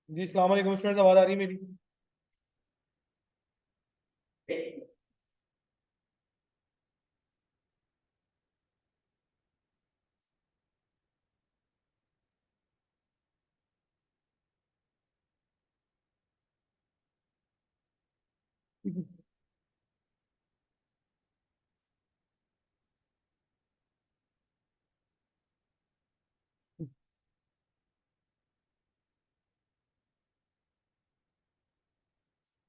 जी अस्सलाम वालेकुम स्टूडेंट, आवाज आ रही है मेरी?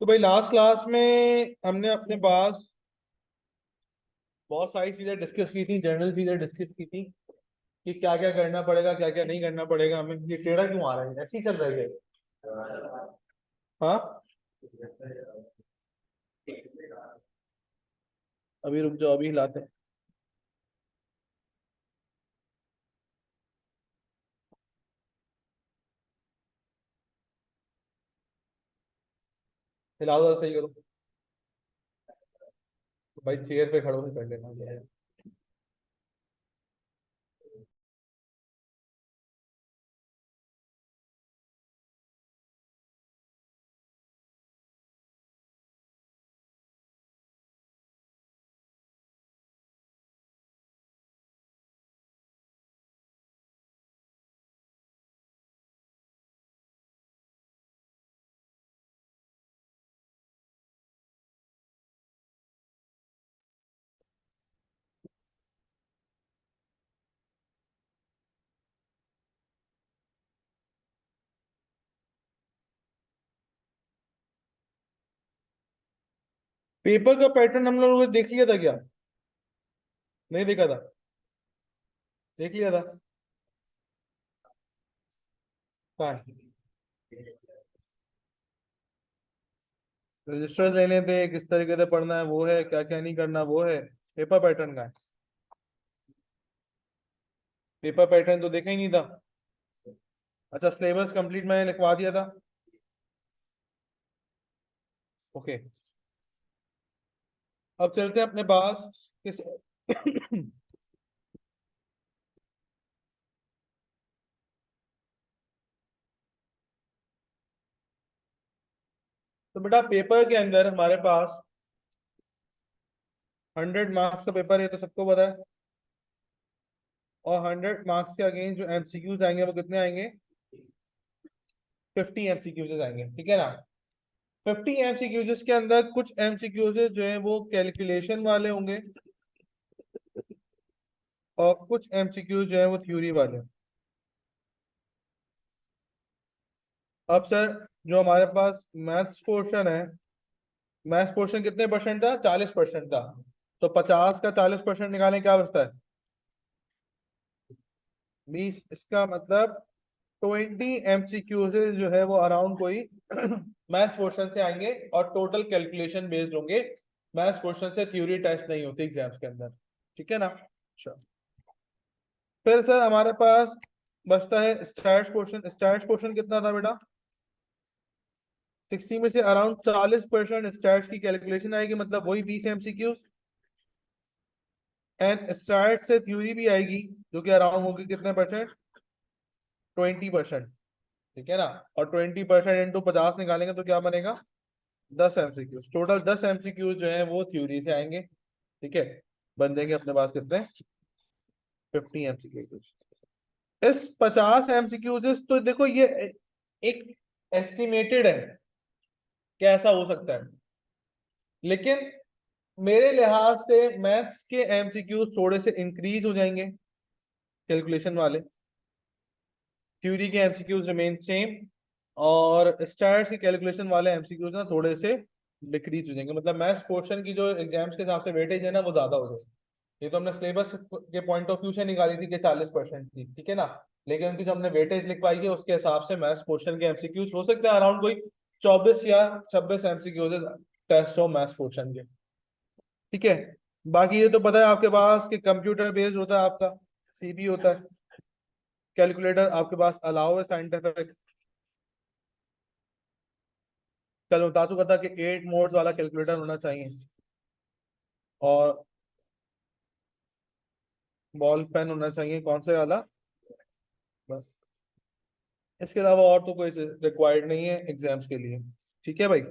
तो भाई लास्ट क्लास में हमने अपने पास बहुत सारी चीजें डिस्कस की थी, जनरल चीजें डिस्कस की थी कि क्या क्या करना पड़ेगा, क्या क्या नहीं करना पड़ेगा हमें। ये टेढ़ा क्यों आ रहा है? ऐसे ही चल रहा है क्या? हाँ, अभी रुक जाओ, अभी हिलाते हैं। हिलाओ जरा, सही करो। भाई चेयर पे खड़े होकर कर लेना। पेपर का पैटर्न हम लोगों ने देख लिया था क्या? नहीं देखा था? देख लिया था। कहाँ है? रजिस्टर्स लेने थे, किस तरीके से पढ़ना है वो है, क्या क्या नहीं करना वो है। पेपर पैटर्न का है? पेपर पैटर्न तो देखा ही नहीं था। अच्छा, सिलेबस कंप्लीट मैंने लिखवा दिया था। ओके, अब चलते हैं अपने पास किस तो बेटा पेपर के अंदर हमारे पास 100 मार्क्स का पेपर है, तो सबको पता है। और 100 मार्क्स के अगेंस्ट जो एमसीक्यूज आएंगे वो कितने आएंगे? 50 एमसीक्यूज आएंगे, ठीक है ना? 50 एमसीक्यूज के अंदर कुछ एमसीक्यूज जो है वो कैलकुलेशन वाले होंगे, और कुछ एमसीक्यूज जो है वो थ्योरी वाले। अब सर, जो हमारे पास मैथ्स पोर्शन है, मैथ्स पोर्शन कितने परसेंट था? 40% था। तो 50 का 40% निकालें, क्या बचता है? 20। इसका मतलब 20 एमसीक्यूज जो है वो अराउंड कोई मैथ्स पोर्शन से आएंगे, और टोटल कैलकुलेशन बेस्ड होंगे। मैथ्स पोर्शन से थ्योरी टेस्ट नहीं होती एग्जाम्स के अंदर, ठीक है ना? अच्छा, फिर सर हमारे पास बचता है स्टैट्स पोर्शन। स्टैट्स पोर्शन कितना था बेटा? 60 में से अराउंड 40% स्टैट्स की कैलकुलेशन आएगी, मतलब वही 20 एमसीक्यूज। एंड स्टैट से थ्योरी भी आएगी, जो कि अराउंड होगी कितने परसेंट? 20%, ठीक है ना? और 20% इंटू 50 निकालेंगे तो क्या बनेगा? 10 एमसीक्यूज। टोटल 10 एमसीक्यूज जो है वो थ्योरी से आएंगे, ठीक है? बन जाएंगे अपने पास कितने? 50 एमसीक्यूज। इस 50 एमसीक्यूज तो देखो ये एक एस्टिमेटेड है, कैसा हो सकता है, लेकिन मेरे लिहाज से मैथ्स के एमसीक्यूज थोड़े से इंक्रीज हो जाएंगे, कैलकुलेशन वाले। थ्योरी के एमसीक्यूज रिमेन सेम, और स्टैट्स के कैलकुलेशन वाले एमसीक्यूज ना थोड़े से डिक्रीज हो जाएंगे। मतलब मैथ्स पोर्शन की जो एग्जाम्स के हिसाब से वेटेज है ना, वो ज्यादा हो जाएगी। ये तो हमने सिलेबस के पॉइंट ऑफ व्यू से निकाली थी कि 40% थी, ठीक है ना? लेकिन उनकी जो हमने वेटेज लिखवाई है उसके हिसाब से मैथ्स पोर्शन के एमसीक्यूज हो सकते हैं अराउंड कोई 24 या 26 एमसीक्यूज टेस्ट हो मैथ्स पोर्शन के, ठीक है? बाकी ये तो पता है आपके पास कि कंप्यूटर बेस्ड होता है आपका, सीपी होता है। कैलकुलेटर आपके पास अलाउ है साइंटिफिक। कल बता चुका था कि 8 मोड्स वाला कैलकुलेटर होना चाहिए, और बॉल पेन होना चाहिए। कौन से वाला? बस, इसके अलावा और तो कोई रिक्वायर्ड नहीं है एग्जाम्स के लिए। ठीक है भाई।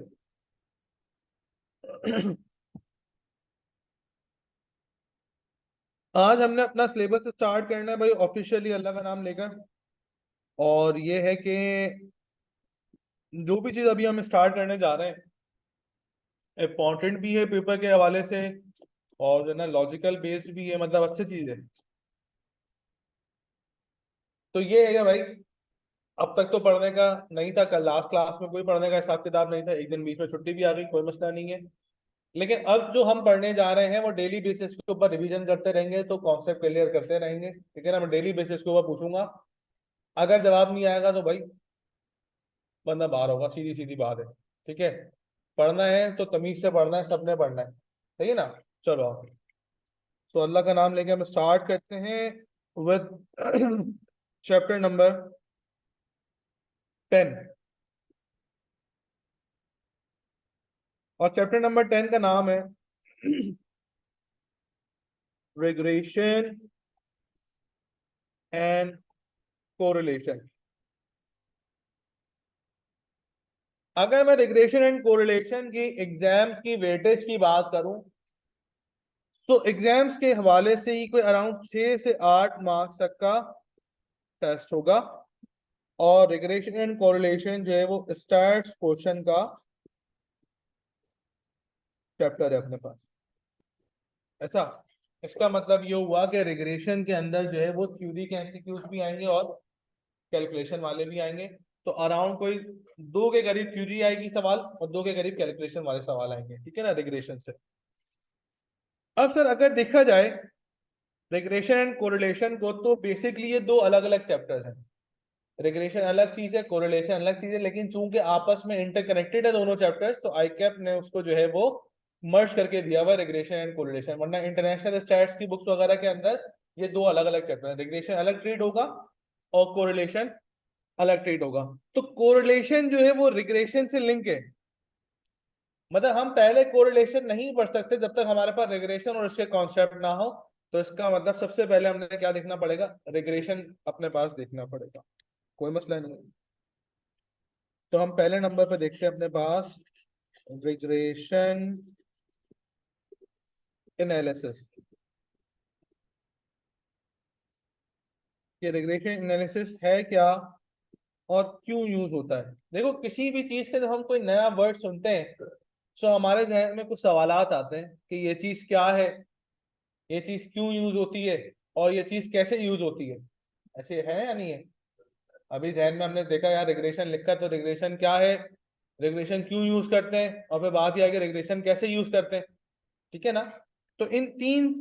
आज हमने अपना सिलेबस स्टार्ट करना है भाई ऑफिशियली अल्लाह का नाम लेकर। और ये है कि जो भी चीज़ अभी हम स्टार्ट करने जा रहे हैं इम्पोर्टेंट भी है पेपर के हवाले से, और जो है ना लॉजिकल बेस्ड भी है, मतलब अच्छी चीज़ है। तो ये है क्या भाई, अब तक तो पढ़ने का नहीं था, कल लास्ट क्लास में कोई पढ़ने का हिसाब किताब नहीं था, एक दिन बीच में छुट्टी भी आ गई, कोई मसला नहीं है। लेकिन अब जो हम पढ़ने जा रहे हैं वो डेली बेसिस के ऊपर रिवीजन करते रहेंगे, तो कॉन्सेप्ट क्लियर करते रहेंगे। ठीक है ना, मैं डेली बेसिस के ऊपर पूछूंगा, अगर जवाब नहीं आएगा तो भाई बंदा बाहर होगा, सीधी सीधी बात है। ठीक है, पढ़ना है तो तमीज से पढ़ना है, सबने पढ़ना है। सही है ना। चलो आप, तो अल्लाह का नाम लेके हम स्टार्ट करते हैं विद चैप्टर नंबर 10। और चैप्टर नंबर 10 का नाम है रिग्रेशन एंड कोरिलेशन। अगर मैं रिग्रेशन एंड कोरिलेशन की एग्जाम्स की वेटेज की बात करूं, तो एग्जाम्स के हवाले से ही कोई अराउंड 6 से 8 मार्क्स तक का टेस्ट होगा। और रिग्रेशन एंड कोरिलेशन जो है वो स्टैट्स पोर्शन का चैप्टर है अपने पास। ऐसा, इसका मतलब ये हुआ कि रिग्रेशन के अंदर जो है वो थ्योरी के एमसीक्यूज भी आएंगे और कैलकुलेशन वाले भी आएंगे। तो अराउंड कोई 2 के करीब थ्योरी आएगी सवाल, और 2 के करीब कैलकुलेशन वाले सवाल आएंगे। ठीक है ना, रिग्रेशन से। अब सर अगर देखा जाए रिग्रेशन एंड कोरिलेशन को, तो बेसिकली ये दो अलग अलग चैप्टर्स हैं। रिग्रेशन अलग चीज है, कोरिलेशन अलग चीज है, लेकिन चूंकि आपस में इंटरकनेक्टेड है दोनों चैप्टर्स, तो आईकैप ने उसको जो है वो मर्ज करके दिया हुआ रिग्रेशन एंड कोरिलेशन। वरना इंटरनेशनल स्टैट्स की बुक्स वगैरह के अंदर ये दो अलग अलग चैप्टर है, रिग्रेशन अलग ट्रीट होगा और कोरिलेशन अलग ट्रीट होगा। तो कोरिलेशन जो है वो रिग्रेशन से लिंक है। मतलब हम पहले कोरिलेशन नहीं पढ़ सकते जब तक हमारे पास रिग्रेशन और उसके कॉन्सेप्ट ना हो। तो इसका मतलब सबसे पहले हमने क्या देखना पड़ेगा, रिग्रेशन अपने पास देखना पड़ेगा। कोई मसला नहीं। तो हम पहले नंबर पे देखते हैं अपने पास रिग्रेशन एनालिसिस। ये रिग्रेशन एनालिसिस है क्या और क्यों यूज होता है। देखो, किसी भी चीज का जब हम कोई नया वर्ड सुनते हैं तो हमारे जहन में कुछ सवालात आते हैं कि ये चीज क्या है, ये चीज क्यों यूज होती है, और ये चीज कैसे यूज होती है। ऐसे है या नहीं है। अभी जहन में हमने देखा यार रिग्रेशन लिखा, तो रिग्रेशन क्या है, रिग्रेशन क्यों यूज करते हैं, और फिर बात यह है कि रिग्रेशन कैसे यूज करते हैं। ठीक है ना। तो इन 3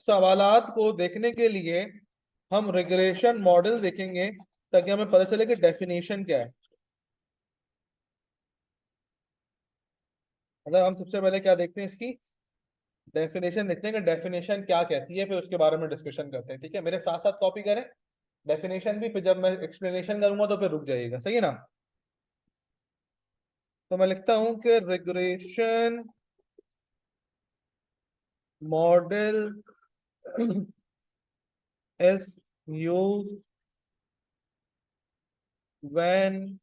सवालात को देखने के लिए हम रिग्रेशन मॉडल देखेंगे, ताकि हमें पता चले कि डेफिनेशन क्या है। मतलब हम सबसे पहले क्या देखते हैं, इसकी डेफिनेशन देखते हैं कि डेफिनेशन क्या कहती है, फिर उसके बारे में डिस्कशन करते हैं। ठीक है, मेरे साथ साथ कॉपी करें डेफिनेशन भी, फिर जब मैं एक्सप्लेनेशन करूंगा तो फिर रुक जाइएगा। सही है ना। तो मैं लिखता हूं कि regression model is used when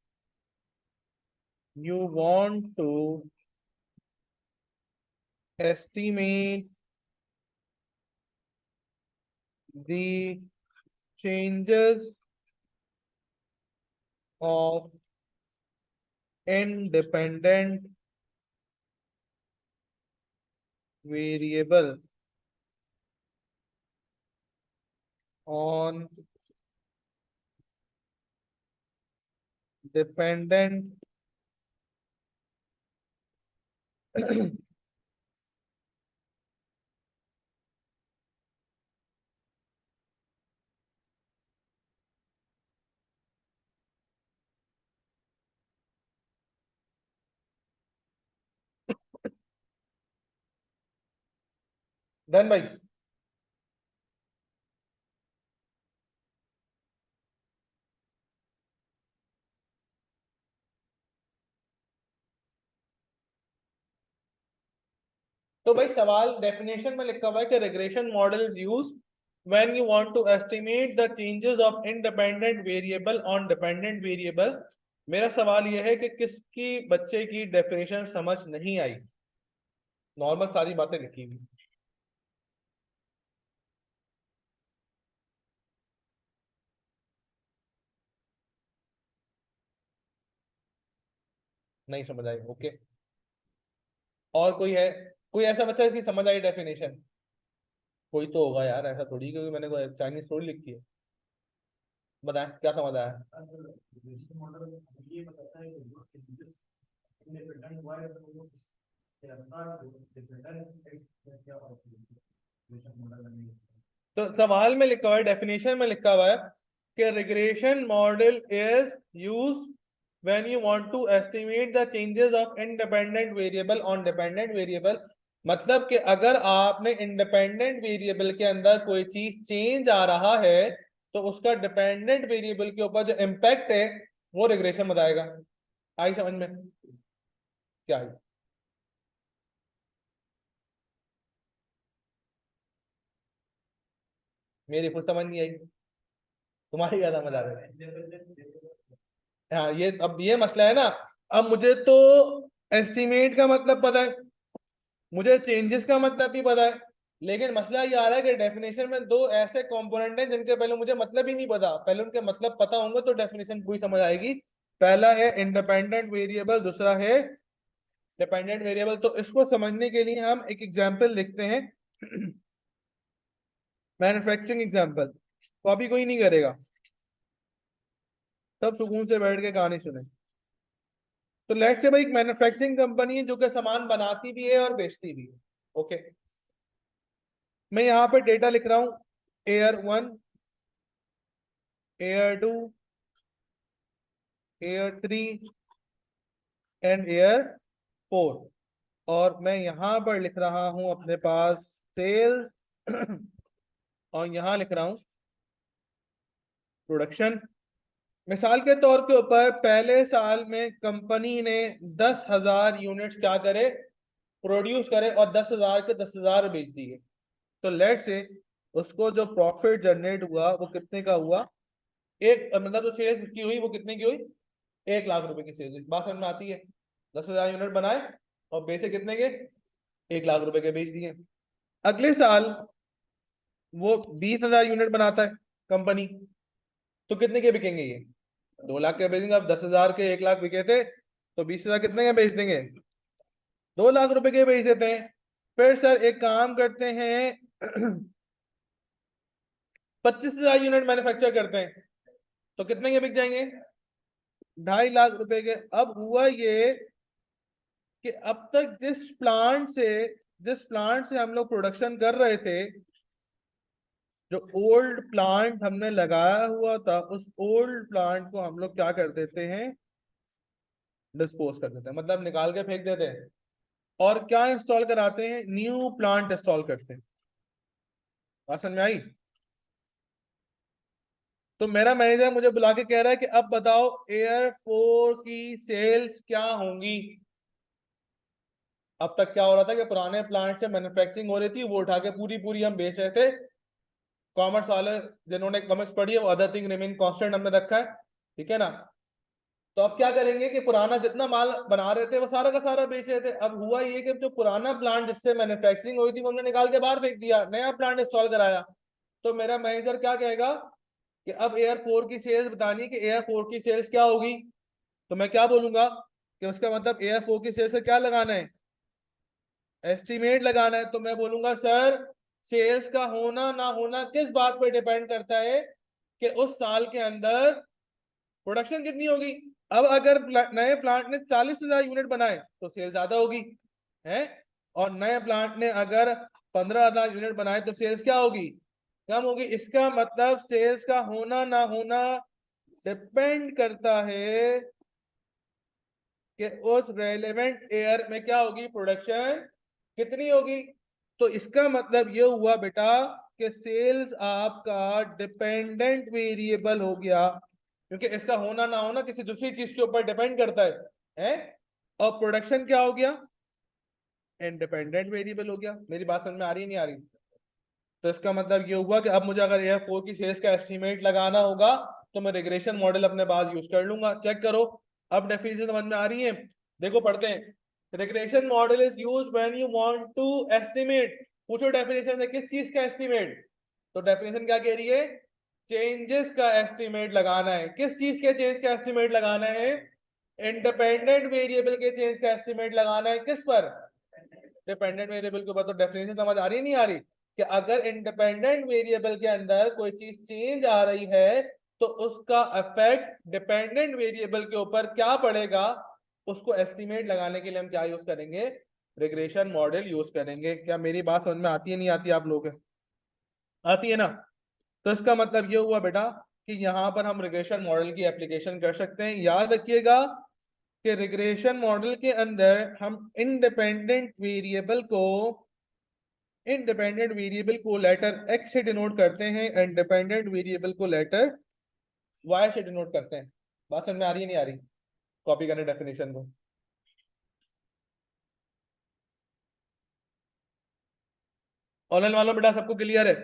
you want to estimate the changes of independent variable on dependent done भाई। तो भाई सवाल डेफिनेशन में लिखा हुआ है कि regression model is use when you want to estimate the changes of independent variable on dependent variable। मेरा सवाल यह है कि किसकी बच्चे की डेफिनेशन समझ नहीं आई। नॉर्मल सारी बातें लिखी हुई। नहीं समझ आई, ओके। और कोई है, कोई ऐसा बच्चा की समझ आई डेफिनेशन? कोई तो होगा यार, ऐसा थोड़ी, क्योंकि मैंने कोई चाइनीज थोड़ी लिखी है। बताएं क्या समझ आया। तो सवाल में लिखा हुआ है, डेफिनेशन में लिखा हुआ है कि regression model is used when you want to estimate the changes of independent variable on dependent variable. मतलब कि अगर आपने इंडिपेंडेंट वेरिएबल के अंदर कोई चीज चेंज आ रहा है तो उसका डिपेंडेंट वेरिएबल के ऊपर जो इम्पैक्ट है वो रिग्रेशन बताएगा। आई समझ में? क्या आई? मेरी खुद समझ नहीं आई, तुम्हारी क्या समझ आ रही है? हाँ, ये अब ये मसला है ना। अब मुझे तो एस्टिमेट का मतलब पता है, मुझे चेंजेस का मतलब भी पता है, लेकिन मसला ये आ रहा है कि डेफिनेशन में दो ऐसे कंपोनेंट हैं जिनके पहले मुझे मतलब ही नहीं पता। पहले उनके मतलब पता होंगे तो डेफिनेशन पूरी समझ आएगी। पहला है इंडिपेंडेंट वेरिएबल, दूसरा है डिपेंडेंट वेरिएबल। तो इसको समझने के लिए हम एक एग्जांपल लिखते हैं। Manufacturing example. कॉपी कोई नहीं करेगा, सब सुकून से बैठ के कहानी सुने। तो लेट्स से भाई एक मैन्युफैक्चरिंग कंपनी है जो कि सामान बनाती भी है और बेचती भी है। ओके, मैं यहाँ पे डेटा लिख रहा हूँ। Air 1, air 2, air 3 and air 4। और मैं यहाँ पर लिख रहा हूँ अपने पास सेल्स और यहाँ लिख रहा हूँ प्रोडक्शन। मिसाल के तौर के ऊपर पहले साल में कंपनी ने 10,000 यूनिट्स क्या करे, प्रोड्यूस करे और 10,000 के 10,000 बेच दिए। तो लेट से उसको जो प्रॉफिट जनरेट हुआ वो कितने का हुआ? एक मतलब जो सेल्स की हुई वो कितने की हुई? 1 लाख रुपए की सेल्स हुई। बात समझ में आती है? 10,000 यूनिट बनाए और बेचे कितने के? 1 लाख रुपए के बेच दिए। अगले साल वो 20,000 यूनिट बनाता है कंपनी, तो कितने के बिकेंगे ये? 2 लाख के बेचेंगे। अब 10,000 के 1 लाख बिके थे, तो 20,000 कितने के बेच देंगे? 2 लाख रुपए के बेच देते हैं। फिर सर एक काम करते हैं 25,000 यूनिट मैन्युफैक्चर करते हैं, तो कितने के बिक जाएंगे? 2.5 लाख रुपए के। अब हुआ ये कि अब तक जिस प्लांट से हम लोग प्रोडक्शन कर रहे थे, जो ओल्ड प्लांट हमने लगाया हुआ था, उस ओल्ड प्लांट को हम लोग क्या कर देते हैं? डिस्पोज कर देते हैं, मतलब निकाल के फेंक देते हैं। और क्या इंस्टॉल कराते हैं? न्यू प्लांट इंस्टॉल करते हैं। बात समझ में आई? तो मेरा मैनेजर मुझे बुला के कह रहा है कि अब बताओ एयर 4 की सेल्स क्या होंगी। अब तक क्या हो रहा था कि पुराने प्लांट से मैन्युफैक्चरिंग हो रही थी, वो उठा के पूरी पूरी हम बेच रहे थे। कॉमर्स वाले जिन्होंने कॉमर्स पढ़ी है वो अदर थिंग रिमेन कांस्टेंट हमने रखा है, ठीक है ना। तो अब क्या करेंगे कि पुराना जितना माल बना रहे थे वो सारा का सारा बेच रहे थे। अब हुआ ये कि जो पुराना प्लांट जिससे मैन्युफैक्चरिंग हुई थी वो हमने निकाल के बाहर फेंक दिया, नया प्लांट इंस्टॉल कराया। तो मेरा मैनेजर क्या कहेगा कि अब एयर 4 की सेल्स बतानी है कि एयर 4 की सेल्स क्या होगी। तो मैं क्या बोलूंगा कि उसका मतलब एयर 4 की सेल्स से क्या लगाना है? एस्टिमेट लगाना है। तो मैं बोलूंगा सर सेल्स का होना ना होना किस बात पर डिपेंड करता है कि उस साल के अंदर प्रोडक्शन कितनी होगी। अब अगर नए प्लांट ने 40,000 यूनिट बनाए तो सेल ज्यादा होगी है, और नए प्लांट ने अगर 15,000 यूनिट बनाए तो सेल्स क्या होगी? कम होगी। इसका मतलब सेल्स का होना ना होना डिपेंड करता है कि उस रेलेवेंट ईयर में क्या होगी, प्रोडक्शन कितनी होगी। तो इसका मतलब ये हुआ बेटा कि सेल्स आपका डिपेंडेंट वेरिएबल हो गया, क्योंकि इसका होना ना होना किसी दूसरी चीज के ऊपर डिपेंड करता है? और प्रोडक्शन क्या हो गया? इंडिपेंडेंट वेरिएबल हो गया। मेरी बात समझ में आ रही नहीं आ रही? तो इसका मतलब ये हुआ कि अब मुझे अगर एयर फोर की सेल्स का एस्टिमेट लगाना होगा तो मैं रिग्रेशन मॉडल अपने पास यूज कर लूंगा। चेक करो, अब डेफिनेशन समझ में आ रही है? देखो पढ़ते हैं। Regression model is use when you want to estimate. पूछो डेफिनेशन है किस चीज का एस्टिमेट? तो डेफिनेशन क्या कह रही है? चेंजेस का एस्टिमेट लगाना है। किस चीज के चेंज का एस्टिमेट लगाना है? इंडिपेंडेंट वेरिएबल के चेंज का एस्टिमेट लगाना है। किस पर? डिपेंडेंट वेरिएबल के ऊपर। तो डेफिनेशन समझ आ रही नहीं आ रही कि अगर इंडिपेंडेंट वेरिएबल के अंदर कोई चीज चेंज आ रही है तो उसका इफेक्ट डिपेंडेंट वेरिएबल के ऊपर क्या पड़ेगा, उसको एस्टिमेट लगाने के लिए हम क्या यूज करेंगे? रिग्रेशन मॉडल यूज करेंगे। क्या मेरी बात समझ में आती है नहीं आती आप लोग? आती है ना? तो इसका मतलब ये हुआ बेटा कि यहां पर हम रिग्रेशन मॉडल की एप्लीकेशन कर सकते हैं। याद रखिएगा कि रिग्रेशन मॉडल के अंदर हम इंडिपेंडेंट वेरिएबल को लेटर एक्स से डिनोट करते हैं, एंड डिपेंडेंट वेरिएबल को लेटर वाई से डिनोट करते हैं। बात समझ में आ रही है नहीं आ रही? कॉपी करने डेफिनेशन को। ऑनलाइन वालों बेटा सबको क्लियर है?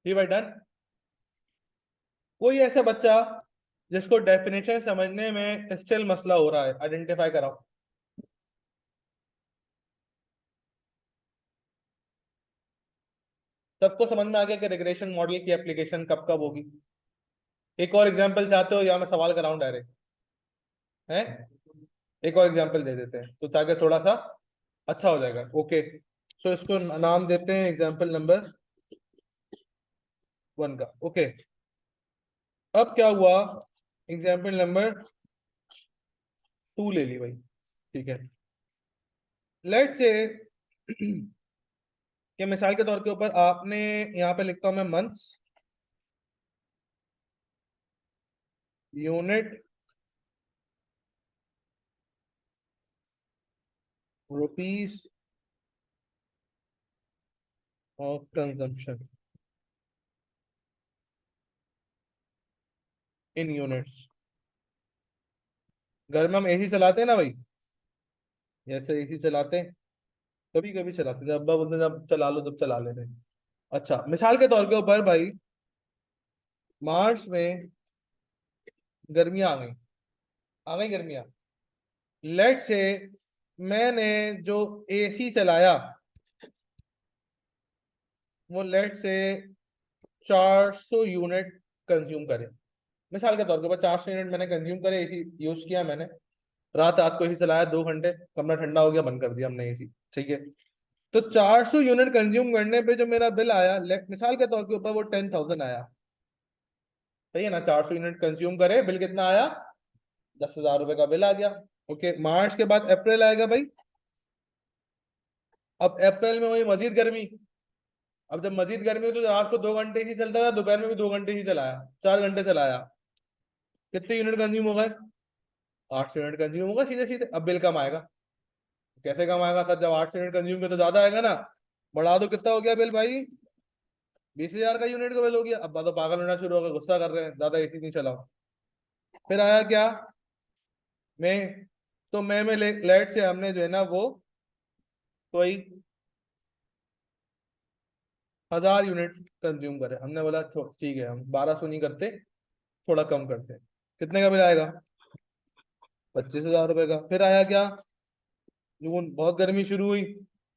जी भाई डन। कोई ऐसा बच्चा जिसको डेफिनेशन समझने में स्टिल मसला हो रहा है, आइडेंटिफाई कराओ। सबको समझ में आ गया कि रिग्रेशन मॉडल की एप्लीकेशन कब कब होगी? एक और एग्जांपल चाहते हो या मैं सवाल कराऊं डायरेक्ट? है? एक और एग्जांपल दे देते हैं तो ताकि थोड़ा सा अच्छा हो जाएगा। ओके, सो इसको नाम देते हैं एग्जांपल नंबर 1 का। ओके, अब क्या हुआ? एग्जांपल नंबर 2 ले ली भाई। ठीक है, लेट्स से कि मिसाल के तौर के ऊपर आपने यहाँ पे लिखता हूं मैं मंथ्स, यूनिट, रुपीस और कंजम्पशन इन यूनिट्स। घर में हम एसी चलाते हैं ना भाई, जैसे एसी चलाते हैं, कभी कभी चलाते हैं, जब अब्बा बोलते हैं जब चला लो जब चला लेते हैं। अच्छा, मिसाल के तौर के ऊपर भाई मार्च में गर्मियां आ गई गर्मियां। लेट से मैंने जो एसी चलाया वो लेट से 400 यूनिट कंज्यूम करे। मिसाल के तौर के ऊपर 400 यूनिट मैंने कंज्यूम करे, एसी यूज किया मैंने। रात रात को एसी चलाया 2 घंटे, कमरा ठंडा हो गया, बंद कर दिया हमने एसी। ठीक है, तो 400 यूनिट कंज्यूम करने पे जो मेरा बिल आया, मिसाल के तौर के ऊपर वो 10,000 आया। सही है ना? 400 यूनिट कंज्यूम करे, बिल कितना आया? 10,000 रुपए का बिल आ गया। ओके, मार्च के बाद अप्रैल आएगा भाई। अब अप्रैल में वही मजीद गर्मी। अब जब मजीद गर्मी हुई तो रात को 2 घंटे ही चलता था, दोपहर में भी 2 घंटे ही चलाया, 4 घंटे चलाया। कितने यूनिट कंज्यूम हो गए? 800 यूनिट कंज्यूम होगा सीधे सीधे। अब बिल कम आएगा। कैसे कम आएगा सर, जब 8 यूनिट कंज्यूम किया तो ज्यादा आएगा ना। बढ़ा दो, कितना हो गया बिल भाई? 20,000 का यूनिट का बिल हो गया। अब तो पागल होना शुरू हो गया, गुस्सा कर रहे हैं, ज्यादा एसी नहीं चलाओ। फिर आया क्या? मैं तो मैं में लेट से हमने जो है ना वो कोई 1,000 यूनिट कंज्यूम करे। हमने बोला ठीक है, हम 1,200 नहीं करते, थोड़ा कम करते हैं। कितने का बिल आएगा? 25,000 रुपए का। फिर आया क्या? जून, बहुत गर्मी शुरू हुई।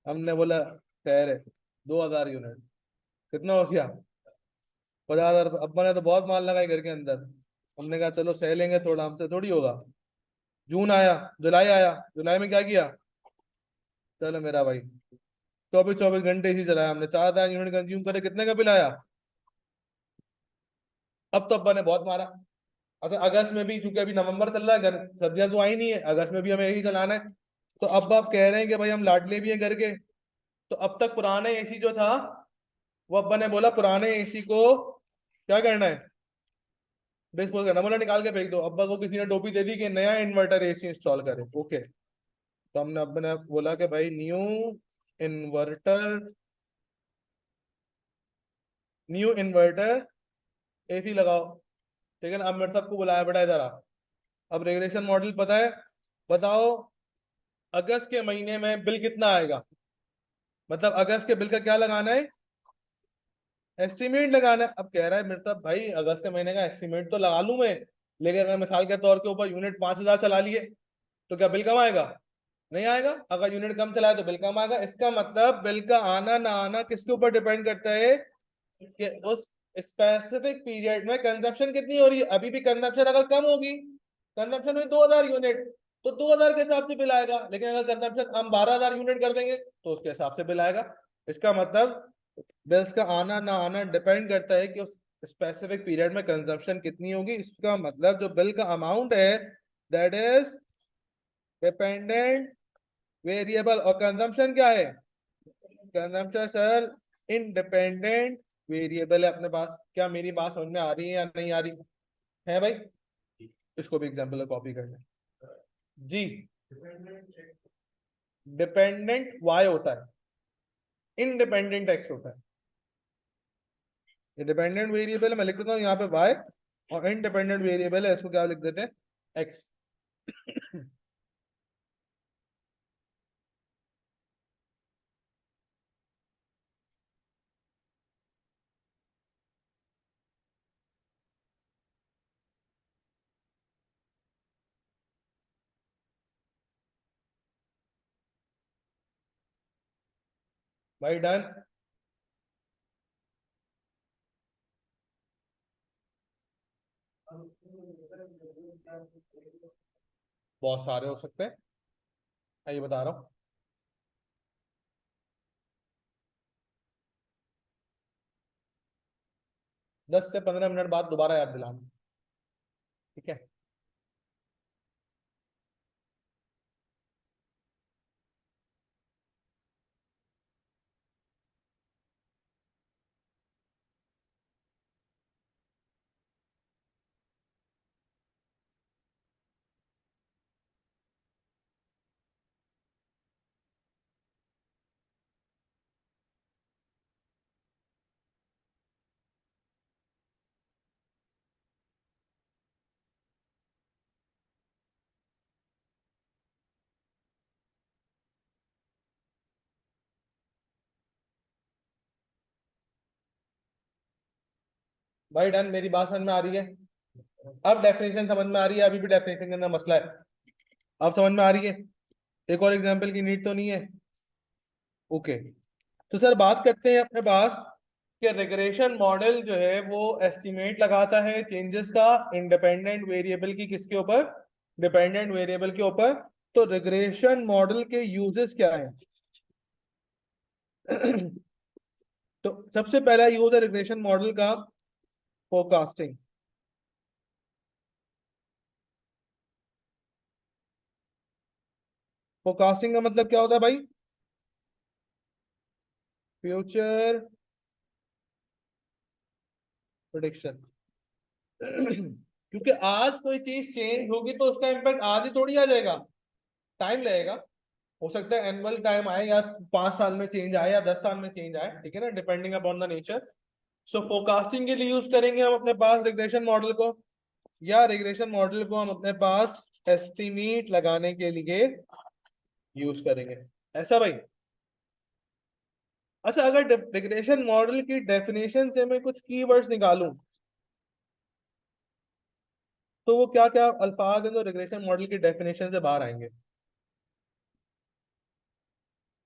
हमने बोला खैर है, 2,000 यूनिट। कितना हो गया? 50,000। अब मैंने तो बहुत माल लगाई घर के अंदर। हमने कहा चलो सह लेंगे थोड़ा, हमसे थोड़ी होगा। जून आया, जुलाई आया। जुलाई में क्या किया? चलो मेरा भाई, 24 24 घंटे ही चलाया हमने, 4,000 यूनिट कंज्यूम करे। कितने का बिल आया? अब तो अब्बा ने बहुत मारा। अच्छा, अगस्त में भी, चूंकि अभी नवंबर चल रहा है, घर सर्दियां तो आई नहीं है, अगस्त में भी हमें यही चलाना है। तो अब आप कह रहे हैं कि भाई हम लाडले भी हैं घर के। तो अब तक पुराने एसी जो था, वो अब्बा ने बोला पुराने एसी को क्या करना है? डिस्पोज करना। बोला निकाल के फेंक दो। अब्बा को किसी ने टोपी दे दी कि नया इन्वर्टर एसी इंस्टॉल करे। ओके, तो हमने अब्बा ने बोला कि भाई new inverter, new inverter AC लगाओ। ठीक है ना? अब मेरे सबको बुलाया, बेटा इधर आ। अब रेगुलेशन मॉडल पता है? बताओ, अगस्त के महीने में बिल कितना आएगा? मतलब अगस्त के बिल का क्या लगाना है? एस्टिमेट लगाना है। अब कह रहा है मेरे साहब भाई, अगस्त के महीने का एस्टिमेट तो लगा लूं मैं, लेकिन अगर मिसाल के तौर के ऊपर यूनिट 5,000 चला लिए तो क्या बिल कम आएगा? नहीं आएगा। अगर यूनिट कम चलाए तो बिल कम आएगा। इसका मतलब बिल का आना ना आना किसके ऊपर डिपेंड करता है? कि उस स्पेसिफिक पीरियड में कंजप्शन कितनी हो रही है। अभी भी कंजप्शन अगर कम होगी, कंजप्शन हुई 2,000 यूनिट, तो 2,000 के हिसाब से बिल आएगा। लेकिन अगर कंजप्शन हम 12,000 यूनिट कर देंगे तो उसके हिसाब से बिल आएगा। इसका मतलब बिल्स का आना ना आना डिपेंड करता है कि उस स्पेसिफिक पीरियड में कंजप्शन कितनी होगी। इसका मतलब जो बिल का अमाउंट है, दैट इज डिपेंडेंट वेरिएबल। और कंजम्पशन क्या है? कंजम्पशन सर इंडिपेंडेंट वेरिएबल है अपने पास। क्या मेरी बात समझ में आ रही है या नहीं आ रही है भाई? इसको भी एग्जाम्पल कॉपी कर लें जी। डिपेंडेंट वाई होता है, इंडिपेंडेंट एक्स होता है। ये डिपेंडेंट वेरिएबल है, मैं लिख देता हूँ यहाँ पे वाई, और इंडिपेंडेंट वेरिएबल है, इसको क्या लिख देते हैं? एक्स। भाई डन। बहुत सारे हो सकते हैं, मैं ये बता रहा हूँ। 10 से 15 मिनट बाद दोबारा याद दिलाना। ठीक है? भाई डन, मेरी बात समझ में आ रही है? अब डेफिनेशन समझ में आ रही है? अभी भी डेफिनेशन के अंदर मसला है? अब समझ में आ रही है? एक और एग्जांपल की नीड तो नहीं है? ओके, तो सर बात करते हैं अपने पास कि रिग्रेशन मॉडल जो है वो एस्टिमेट लगाता है चेंजेस का इंडिपेंडेंट वेरिएबल की किसके ऊपर? डिपेंडेंट वेरिएबल के ऊपर। तो रिग्रेशन मॉडल के यूजेस क्या है? तो सबसे पहला यूज है रिग्रेशन मॉडल का, फोरकास्टिंग। फोरकास्टिंग का मतलब क्या होता है भाई? Future prediction. क्योंकि आज कोई चीज चेंज होगी तो उसका इम्पैक्ट आज ही थोड़ी आ जाएगा, टाइम लगेगा। हो सकता है एनुअल टाइम आए या 5 साल में चेंज आए या 10 साल में चेंज आए, ठीक है ना, depending upon the nature. So forecasting के लिए यूज करेंगे हम अपने पास रिग्रेशन मॉडल को, या रिग्रेशन मॉडल को हम अपने पास एस्टिमेट लगाने के लिए यूज करेंगे, ऐसा भाई। अच्छा, अगर रिग्रेशन मॉडल की डेफिनेशन से मैं कुछ कीवर्ड्स निकालूं, तो वो क्या क्या अल्फाज हैं जो रिग्रेशन मॉडल की डेफिनेशन से बाहर आएंगे?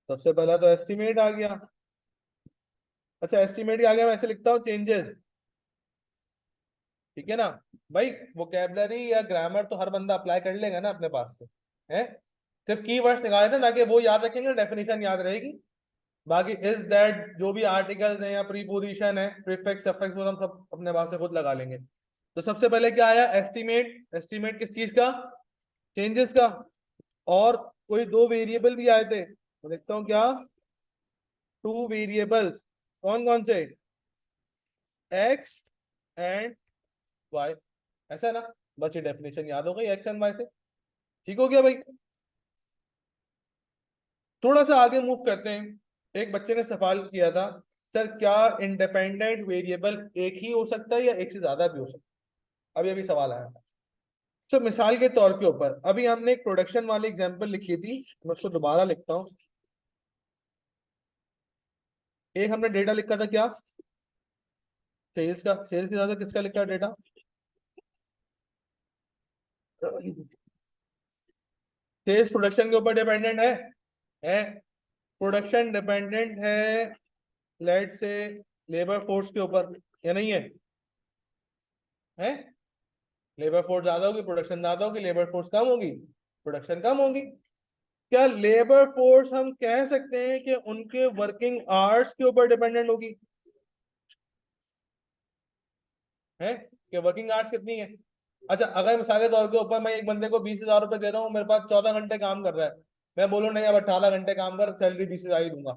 सबसे पहला तो एस्टिमेट आ गया। अच्छा, एस्टिमेट के आगे मैं ऐसे लिखता हूँ चेंजेस, ठीक है ना। भाई वोकेबलरी या ग्रामर तो हर बंदा अप्लाई कर लेगा ना अपने पास से, है। सिर्फ कीवर्ड्स निकाले थे ना, कि वो याद रखेंगे, डेफिनेशन याद रहेगी। बाकी इज दैट जो भी आर्टिकल्स हैं या प्रीपोजिशन है, प्रीफिक्स सफिक्स, वो हम सब अपने पास से खुद लगा लेंगे। तो सबसे पहले क्या आया? एस्टिमेट। एस्टिमेट किस चीज का? चेंजेस का। और कोई दो वेरिएबल भी आए थे, तो देखता हूँ क्या। टू वेरिएबल्स, कौन कौन से? एक्स एंड वाई, ऐसा है ना। बस ये डेफिनेशन याद हो गई एक्स एंड वाई से, ठीक हो गया भाई। थोड़ा सा आगे मूव करते हैं। एक बच्चे ने सवाल किया था, सर क्या इंडिपेंडेंट वेरिएबल एक ही हो सकता है या एक से ज्यादा भी हो सकता है? अभी अभी सवाल आया था। तो मिसाल के तौर के ऊपर अभी हमने एक प्रोडक्शन वाली एग्जांपल लिखी थी, मैं उसको दोबारा लिखता हूँ। एक हमने डेटा लिखा था क्या? सेल्स का। सेल्स के साथ किसका लिखा डेटा? सेल्स प्रोडक्शन के ऊपर डिपेंडेंट है। प्रोडक्शन डिपेंडेंट है, लेट से, लेबर फोर्स के ऊपर, या नहीं है? है। लेबर फोर्स ज्यादा होगी, प्रोडक्शन ज्यादा होगी, लेबर फोर्स कम होगी, प्रोडक्शन कम होगी। क्या लेबर फोर्स हम कह सकते हैं कि उनके वर्किंग आवर्स के ऊपर डिपेंडेंट होगी? है कि वर्किंग आवर्स कितनी है? अच्छा, अगर मिसाल के तौर के ऊपर मैं एक बंदे को 20,000 रुपए दे रहा हूँ, मेरे पास 14 घंटे काम कर रहा है, मैं बोलूँ नहीं अब 18 घंटे काम कर, सैलरी 20,000 ही दूंगा,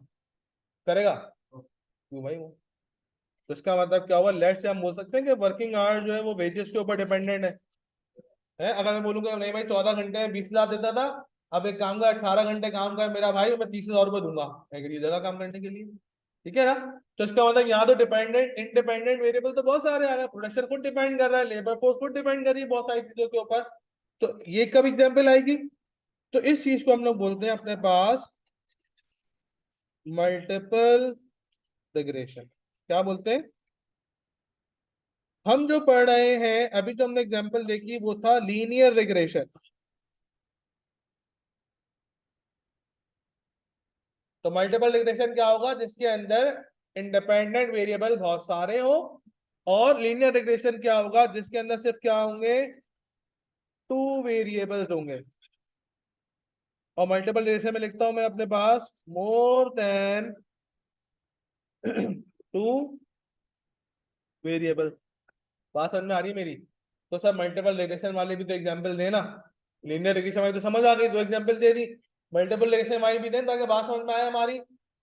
करेगा? क्यों भाई? वो तो इसका मतलब क्या हुआ? लेट से हम बोल सकते हैं कि वर्किंग आवर्स जो है वो वेजेस के ऊपर डिपेंडेंट है। अगर मैं बोलूंगा नहीं भाई 14 घंटे में 20,000 देता था, अब एक काम का 18 घंटे काम कर मेरा भाई, मैं 30,000 रुपये दूंगा, एग्री जगह काम करने के लिए, ठीक है ना। तो इसका मतलब यहाँ तो डिपेंडेंट इंडिपेंडेंट वेरिएबल तो बहुत सारे आ रहे हैं, प्रोडक्शन खुद डिपेंड कर रहा है, लेबर फोर्स खुद डिपेंड कर रही है बहुत सारी चीजों के ऊपर। तो ये कब एग्जाम्पल आएगी? तो इस चीज को हम लोग बोलते हैं अपने पास मल्टीपल रिग्रेशन। क्या बोलते हैं? हम जो पढ़ रहे हैं अभी, तो हमने एग्जाम्पल देखी वो था लीनियर रिग्रेशन। तो मल्टीपल रिग्रेशन क्या होगा? जिसके अंदर इंडिपेंडेंट वेरिएबल बहुत सारे हो। और लीनियर रिग्रेशन क्या होगा? जिसके अंदर सिर्फ क्या होंगे? टू वेरिएबल्स होंगे। और मल्टीपल रिग्रेशन में लिखता हूं मैं अपने पास मोर देन टू वेरिएबल। बात समझ में आ रही है मेरी? तो सर मल्टीपल रिग्रेशन वाले भी तो एग्जांपल देना। लीनियर रिग्रेशन वाली तो समझ आ गई, दो एग्जांपल दे दी। मल्टीपल रिग्रेशन वाली भी दें ताकि बात समझ में आए हमारी।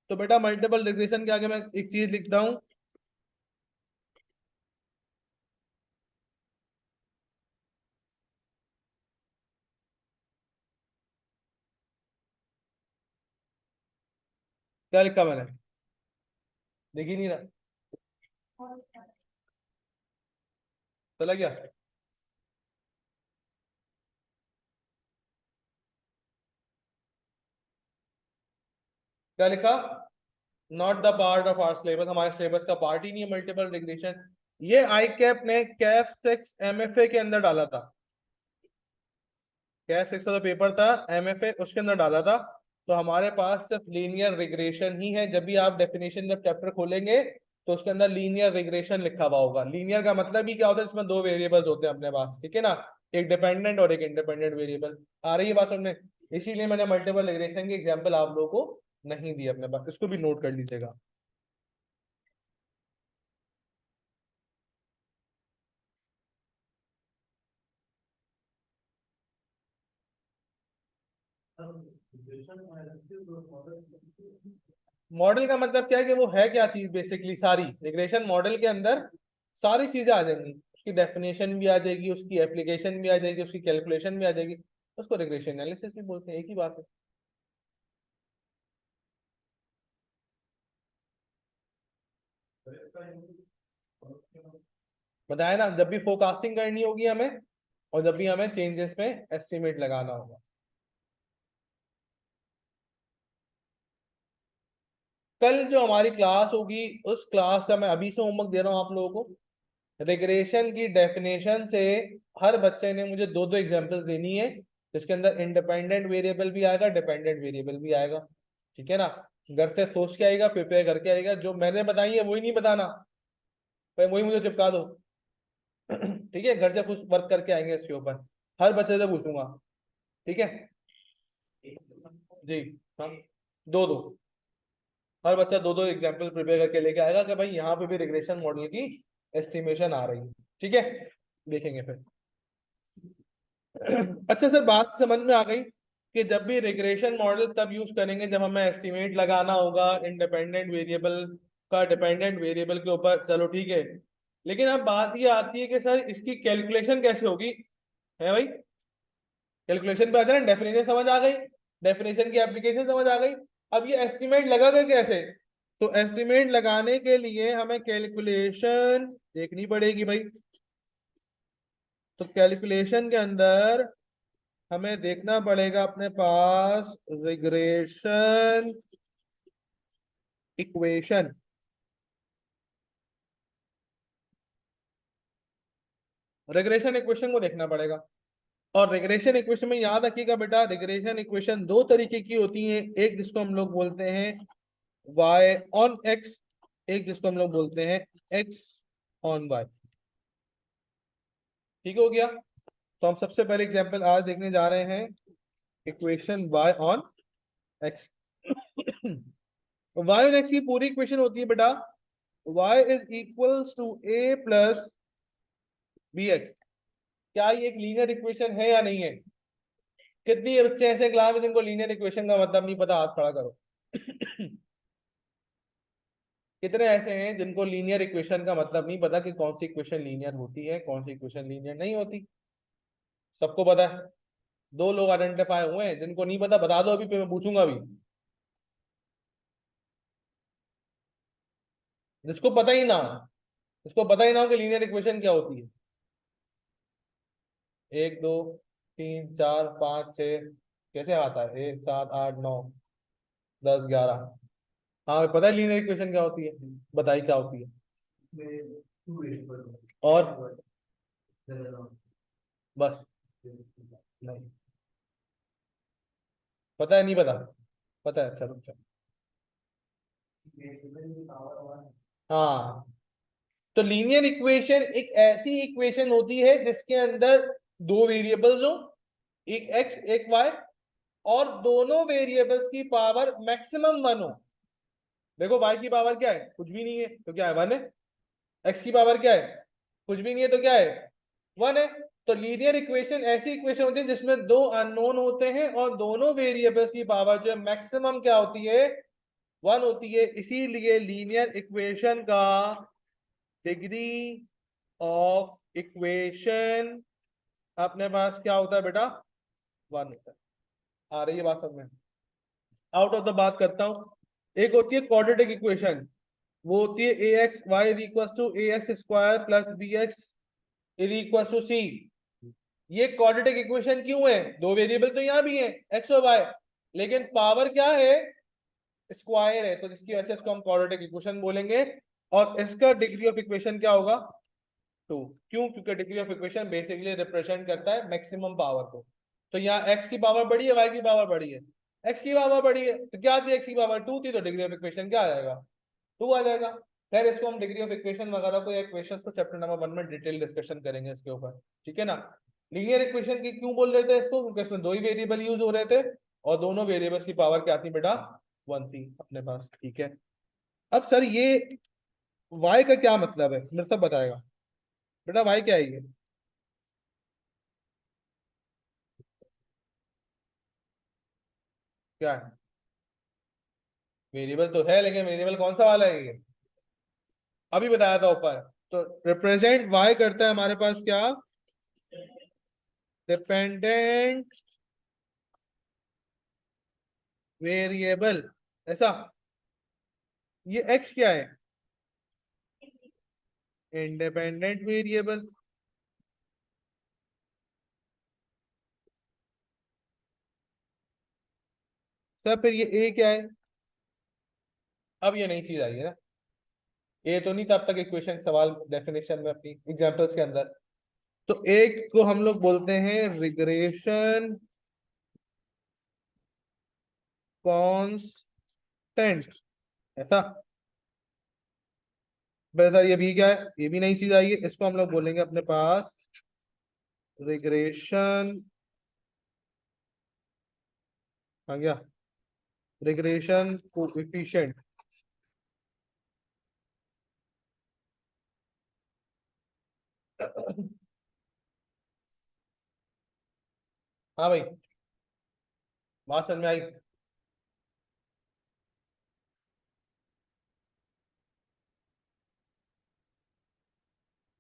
तो बेटा मल्टीपल रिग्रेशन के आगे मैं एक चीज लिखता हूं। क्या लिखा मैंने? दिख ही नहीं रहा, चला गया। क्या लिखा? Not the part of our syllabus, हमारे सिलेबस का पार्ट ही नहीं है मल्टीपल रिग्रेशन। ये आई कैप ने कैफ 6 MFA के अंदर डाला था। कैफ 6 का जो पेपर था MFA, उसके अंदर डाला था। तो हमारे पास सिर्फ लीनियर रिग्रेशन ही है। जब भी आप डेफिनेशन जब चैप्टर खोलेंगे तो उसके अंदर लीनियर रिग्रेशन लिखा हुआ होगा। लीनियर का मतलब ही क्या होता है? इसमें दो वेरिएबल्स होते हैं अपने पास, ठीक है ना, एक डिपेंडेंट और एक इंडिपेंडेंट वेरिएबल। आ रही है बात समझ में? इसीलिए मैंने मल्टीपल रिग्रेशन की एग्जांपल आप लोगों को नहीं दी अपने पास, इसको भी नोट कर लीजिएगा। मॉडल का मतलब क्या है कि वो है क्या चीज? बेसिकली सारी रिग्रेशन मॉडल के अंदर सारी चीजें आ जाएंगी, उसकी डेफिनेशन भी आ जाएगी, उसकी एप्लीकेशन भी आ जाएगी, उसकी कैलकुलेशन भी आ जाएगी। उसको रिग्रेशन एनालिसिस भी बोलते हैं, एक ही बात है। बताया ना, जब भी फोरकास्टिंग करनी होगी हमें और जब भी हमें चेंजेस में एस्टिमेट लगाना होगा। कल जो हमारी क्लास होगी उस क्लास का मैं अभी से होमवर्क दे रहा हूँ आप लोगों को। रिग्रेशन की डेफिनेशन से हर बच्चे ने मुझे दो दो एग्जांपल्स देनी है, जिसके अंदर इंडिपेंडेंट वेरिएबल भी आएगा, डिपेंडेंट वेरिएबल भी आएगा। ठीक है ना? घर से सोच के आएगा, प्रिपेयर करके आएगा, जो मैंने बताई है वही नहीं बताना, भाई वही मुझे चिपका दो। ठीक है, घर से कुछ वर्क करके आएंगे इसके ऊपर, हर बच्चे से पूछूंगा। ठीक है जी। हाँ, दो दो, हर बच्चा दो दो एग्जाम्पल प्रिपेयर करके लेके आएगा कि भाई यहाँ पे भी रिग्रेशन मॉडल की एस्टिमेशन आ रही है। ठीक है, देखेंगे फिर। अच्छा सर, बात समझ में आ गई कि जब भी रिग्रेशन मॉडल तब यूज करेंगे जब हमें एस्टिमेट लगाना होगा इंडिपेंडेंट वेरिएबल का डिपेंडेंट वेरिएबल के ऊपर, चलो ठीक है। लेकिन अब बात ये आती है कि सर इसकी कैलकुलेशन कैसे होगी, है भाई? कैलकुलेशन पे आते हैं, डेफिनेशन समझ आ गई, डेफिनेशन की एप्लीकेशन समझ आ गई। अब ये एस्टिमेट लगाएगा कैसे? तो एस्टिमेट लगाने के लिए हमें कैलकुलेशन देखनी पड़ेगी भाई। तो कैलकुलेशन के अंदर हमें देखना पड़ेगा अपने पास रिग्रेशन इक्वेशन। रिग्रेशन इक्वेशन को देखना पड़ेगा। और रिग्रेशन इक्वेशन में याद रखिएगा बेटा, रिग्रेशन इक्वेशन दो तरीके की होती है, एक जिसको हम लोग बोलते हैं y ऑन x, एक जिसको हम लोग बोलते हैं x ऑन y। ठीक हो गया? तो हम सबसे पहले एग्जांपल आज देखने जा रहे हैं equation y on x। y on x की पूरी इक्वेशन होती है बेटा y is equals to a plus B X. क्या ये एक लीनियर इक्वेशन है या नहीं है? कितनी बच्चे ऐसे क्लास में जिनको लीनियर इक्वेशन का मतलब नहीं पता, हाथ खड़ा करो। कितने ऐसे हैं जिनको लीनियर इक्वेशन का मतलब नहीं पता कि कौन सी इक्वेशन लीनियर होती है, कौन सी इक्वेशन लीनियर नहीं होती? सबको पता है? दो लोग आइडेंटिफाई हुए हैं, जिनको नहीं पता बता दो अभी, फिर मैं पूछूंगा अभी। जिसको पता ही ना हो, जिसको पता ही ना हो कि लीनियर इक्वेशन क्या होती है। एक दो तीन चार पाँच छः, कैसे आता है? एक सात आठ नौ दस ग्यारह। हाँ पता है लीनियर इक्वेशन क्या होती है, बताइए क्या होती है। और बस? नहीं पता है, नहीं पता? पता है, चलो चलो। हाँ, तो लीनियर इक्वेशन एक ऐसी इक्वेशन होती है जिसके अंदर दो वेरिएबल्स हो, एक एक्स एक वाई, और दोनों वेरिएबल्स की पावर मैक्सिमम वन हो। देखो वाई की पावर क्या है? कुछ भी नहीं है, तो क्या है? वन है। एक्स की पावर क्या है? कुछ भी नहीं है, तो क्या है? वन है। तो लीनियर इक्वेशन ऐसी इक्वेशन होती है जिसमें दो अननोन होते हैं और दोनों वेरिएबल्स की पावर जो है मैक्सिमम क्या होती है? वन होती है। इसीलिए लीनियर इक्वेशन का डिग्री ऑफ इक्वेशन अपने पास क्या होता है बेटा? वन होता है। आ रही है बात समझ में? आउट ऑफ द बात करता हूं, एक होती है क्वाड्रेटिक इक्वेशन, वो होती है A X Y is equal to A X square plus B X is equal to C. ये क्वाड्रेटिक इक्वेशन क्यों है? दो वेरिएबल तो यहाँ भी है, एक्स और वाई, लेकिन पावर क्या है? स्क्वायर है, तो जिसकी वजह से इसको हम क्वाड्रेटिक इक्वेशन बोलेंगे। और इसका डिग्री ऑफ इक्वेशन क्या होगा? टू। क्यों? क्योंकि degree of equation basically represent करता है मैक्सिमम पावर को। तो यहाँ एक्स की पावर बड़ी है, वाई की पावर बड़ी है। एक्स की पावर बड़ी है तो क्या थी? एक्स की पावर टू थी, तो डिग्री ऑफ इक्वेशन क्या आ जाएगा? टू आ जाएगा। खैर इसको हम डिग्री ऑफ इक्वेशन वगैरह को, इक्वेशन को चैप्टर नंबर 1 में डिटेल डिस्कशन करेंगे इसके ऊपर। ठीक है ना? लीनियर इक्वेशन की क्यों बोल रहे थे इसको? क्योंकि इसमें दो ही वेरिएबल यूज हो रहे थे और दोनों वेरिएबल्स की पावर क्या थी बेटा? वन थी अपने पास। ठीक है, अब सर ये y का क्या मतलब है, मेरे सब बताएगा बेटा? y क्या है ये? क्या है? वेरिएबल तो है, लेकिन वेरिएबल कौन सा वाला है ये? अभी बताया था ऊपर। तो रिप्रेजेंट y करता है हमारे पास क्या? Dependent variable. ऐसा? ये x क्या है? Independent variable. सर फिर ये ए क्या है? अब ये नई चीज आई है ना, ये तो नहीं था अब तक इक्वेशन सवाल डेफिनेशन में अपनी एग्जांपल्स के अंदर। तो एक को हम लोग बोलते हैं रिग्रेशन कांस्टेंट, ऐसा। सर ये भी क्या है? ये भी नई चीज आई है, इसको हम लोग बोलेंगे अपने पास रिग्रेशन, आ गया, रिग्रेशन कोएफिशिएंट। हाँ भाई, बात समझ में आई?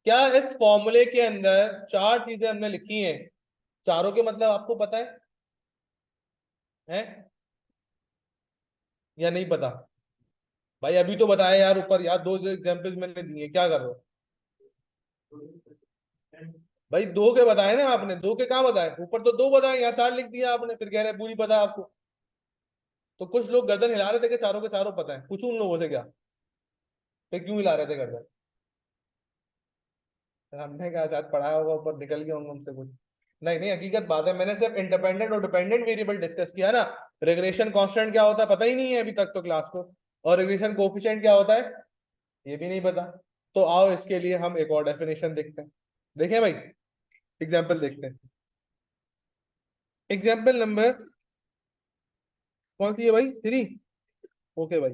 क्या इस फॉर्मूले के अंदर चार चीजें हमने लिखी हैं, चारों के मतलब आपको पता है, हैं या नहीं पता? भाई अभी तो बताया यार, ऊपर यार दो जो एग्जांपल्स मैंने दिए, क्या कर रहे हो? भाई दो के बताए ना आपने, दो के कहाँ बताए? ऊपर तो दो बताए, यहाँ चार लिख दिया आपने, फिर कह रहे हैं पूरी पता है आपको। तो कुछ लोग गर्दन हिला रहे थे कि चारों के चारों पता है, पूछूं उन लोगों से क्या, फिर क्यों हिला रहे थे गर्दन? हमने कहा शायद पढ़ाया होगा, ऊपर निकल गया होंगे हमसे कुछ। नहीं नहीं, हकीकत बात है, मैंने सिर्फ इंडिपेंडेंट और डिपेंडेंट वेरिएबल डिस्कस किया ना। रिग्रेशन कांस्टेंट क्या होता है पता ही नहीं है अभी तक तो क्लास को, और रिग्रेशन कोएफिशिएंट क्या होता है ये भी नहीं पता। तो आओ इसके लिए हम एक और डेफिनेशन देखते हैं। देखें भाई, एग्जाम्पल देखते हैं। एग्जाम्पल नंबर कौन सी है भाई? 3। ओके भाई।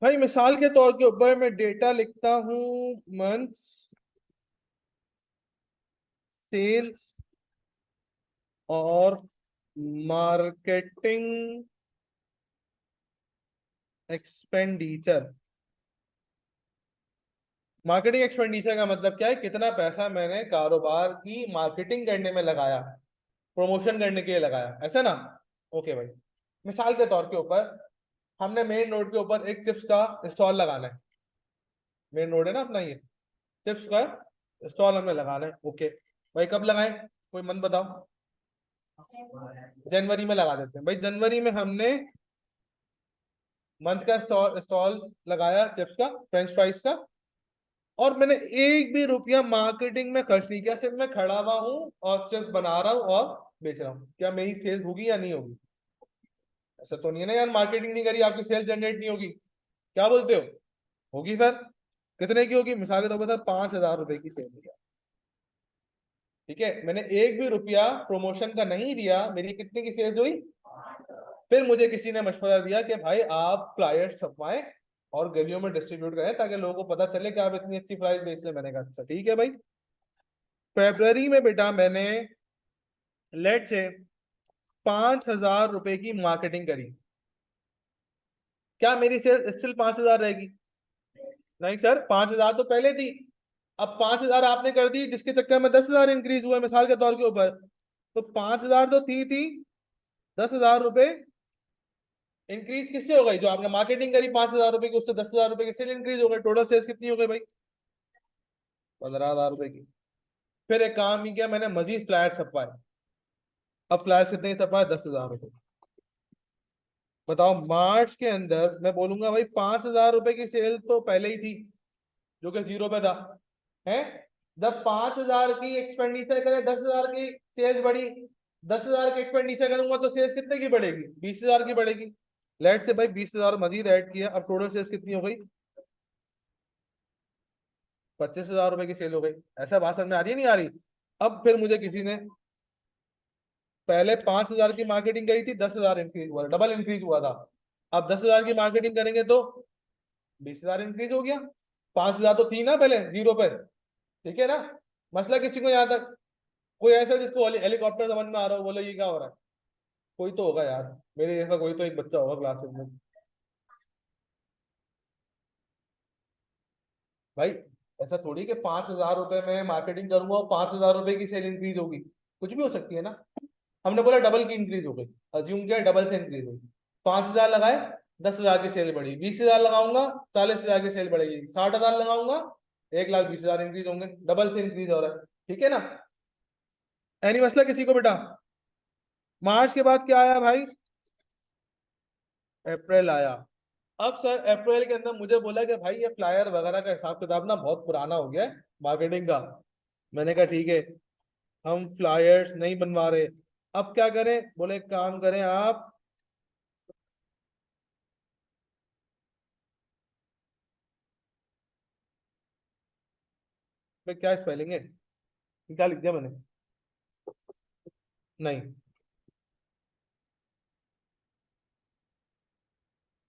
भाई मिसाल के तौर के ऊपर मैं डेटा लिखता हूं, मंथ्स सेल्स और मार्केटिंग एक्सपेंडिचर। मार्केटिंग एक्सपेंडिचर का मतलब क्या है? कितना पैसा मैंने कारोबार की मार्केटिंग करने में लगाया, प्रमोशन करने के लिए लगाया, ऐसा ना? ओके भाई, मिसाल के तौर के ऊपर हमने मेन रोड के ऊपर एक चिप्स का स्टॉल लगाना है। मेन रोड है ना अपना ये, चिप्स का स्टॉल हमें लगाना है। ओके भाई, कब लगाएं? कोई मन बताओ। जनवरी में लगा देते हैं भाई। जनवरी में हमने मंथ का स्टॉल स्टॉल लगाया चिप्स का, फ्रेंच फ्राइज का, और मैंने एक भी रुपया मार्केटिंग में खर्च नहीं किया, सिर्फ मैं खड़ा हुआ हूँ और चिप्स बना रहा हूँ और बेच रहा हूँ। क्या मेरी सेल होगी या नहीं होगी? ऐसा तो नहीं है ना यार, मार्केटिंग नहीं करी आपकी सेल जनरेट नहीं होगी? क्या बोलते हो? होगी सर। कितने की होगी? मिसाल के तौर पर सर 5,000 रुपए की सेल है, ठीक है, मैंने एक भी रुपया प्रमोशन का नहीं दिया, मेरी कितने की सेल्स हुई? फिर मुझे किसी ने मशवरा दिया कि भाई आप फ्लायर्स छपवाएं और गलियों में डिस्ट्रीब्यूट करें ताकि लोगों को पता चले कि आप इतनी अच्छी प्राइस बेच रहे हैं। मैंने कहा अच्छा ठीक है भाई। फेब्रवरी में बेटा मैंने लेट से 5,000 रुपए की मार्केटिंग करी। क्या मेरी सेल स्टिल 5,000 रहेगी? नहीं सर, 5,000 तो पहले थी। अब 5,000 आपने कर दी, जिसके चक्कर में 10,000 इंक्रीज हुआ मिसाल के तौर के ऊपर। तो 5,000 तो थी 10,000 रुपए इंक्रीज किससे हो गई? जो आपने मार्केटिंग करी 5,000 रुपए की, उससे 10,000 रुपए की सेल इंक्रीज हो गई। टोटल सेल्स कितनी हो गई भाई? 15,000 रुपए की। फिर एक काम ही किया, मैंने मजीद फ्लैट छपवाए। अब फ्लैट कितने की छपवाए? 10,000 रुपए। बताओ, मार्च के अंदर मैं बोलूंगा भाई 5,000 रुपए की सेल तो पहले ही थी, जो कि जीरो पे था, है। जब 5,000 की एक्सपेंडिचर करें, 10,000 की सेल्स बढ़ी, 10,000 की एक्सपेंडिचर करूंगा तो सेल्स कितने की बढ़ेगी? 20,000 की बढ़ेगी। लेट से भाई 20,000 मजीद ऐड किया, अब टोटल सेल्स कितनी हो गई? 25,000 रुपए की सेल हो गई। ऐसा बात समझ में आ रही है नहीं आ रही? अब फिर मुझे किसी ने, पहले 5,000 की मार्केटिंग करी थी, 10,000 इंक्रीज हुआ, डबल इंक्रीज हुआ था। अब 10,000 की मार्केटिंग करेंगे तो 20,000 इंक्रीज हो गया। 5,000 तो थी ना पहले जीरो पे, ठीक है ना? मसला किसी को यहाँ तक? कोई ऐसा जिसको हेलीकॉप्टर समझ में आ रहा हो, बोलो ये क्या हो रहा है? कोई तो होगा यार, मेरे जैसा कोई तो एक बच्चा होगा क्लास में। भाई ऐसा थोड़ी कि 5,000 रुपए में मार्केटिंग करूंगा और 5,000 रुपए की सेल इंक्रीज होगी, कुछ भी हो सकती है ना। हमने बोला डबल की इंक्रीज हो गई, अज्यूम किया डबल से इंक्रीज हुई। 5,000 लगाए, 10,000 की सेल बढ़ी, 20,000 लगाऊंगा 40,000 की सेल बढ़ेगी, 60,000 लगाऊंगा 1,20,000 इंक्रीज होंगे, डबल से इंक्रीज हो रहा है। ठीक है ना? एनी मसला किसी को बेटा? मार्च के बाद क्या आया भाई? अप्रैल आया। अब सर अप्रैल के अंदर मुझे बोला कि भाई ये फ्लायर वगैरह का हिसाब किताब ना बहुत पुराना हो गया है मार्केटिंग का। मैंने कहा ठीक है, हम फ्लायर्स नहीं बनवा रहे। अब क्या करें? बोले एक काम करें आप, पे क्या स्पेलिंग है, क्या लिख दिया मैंने? नहीं,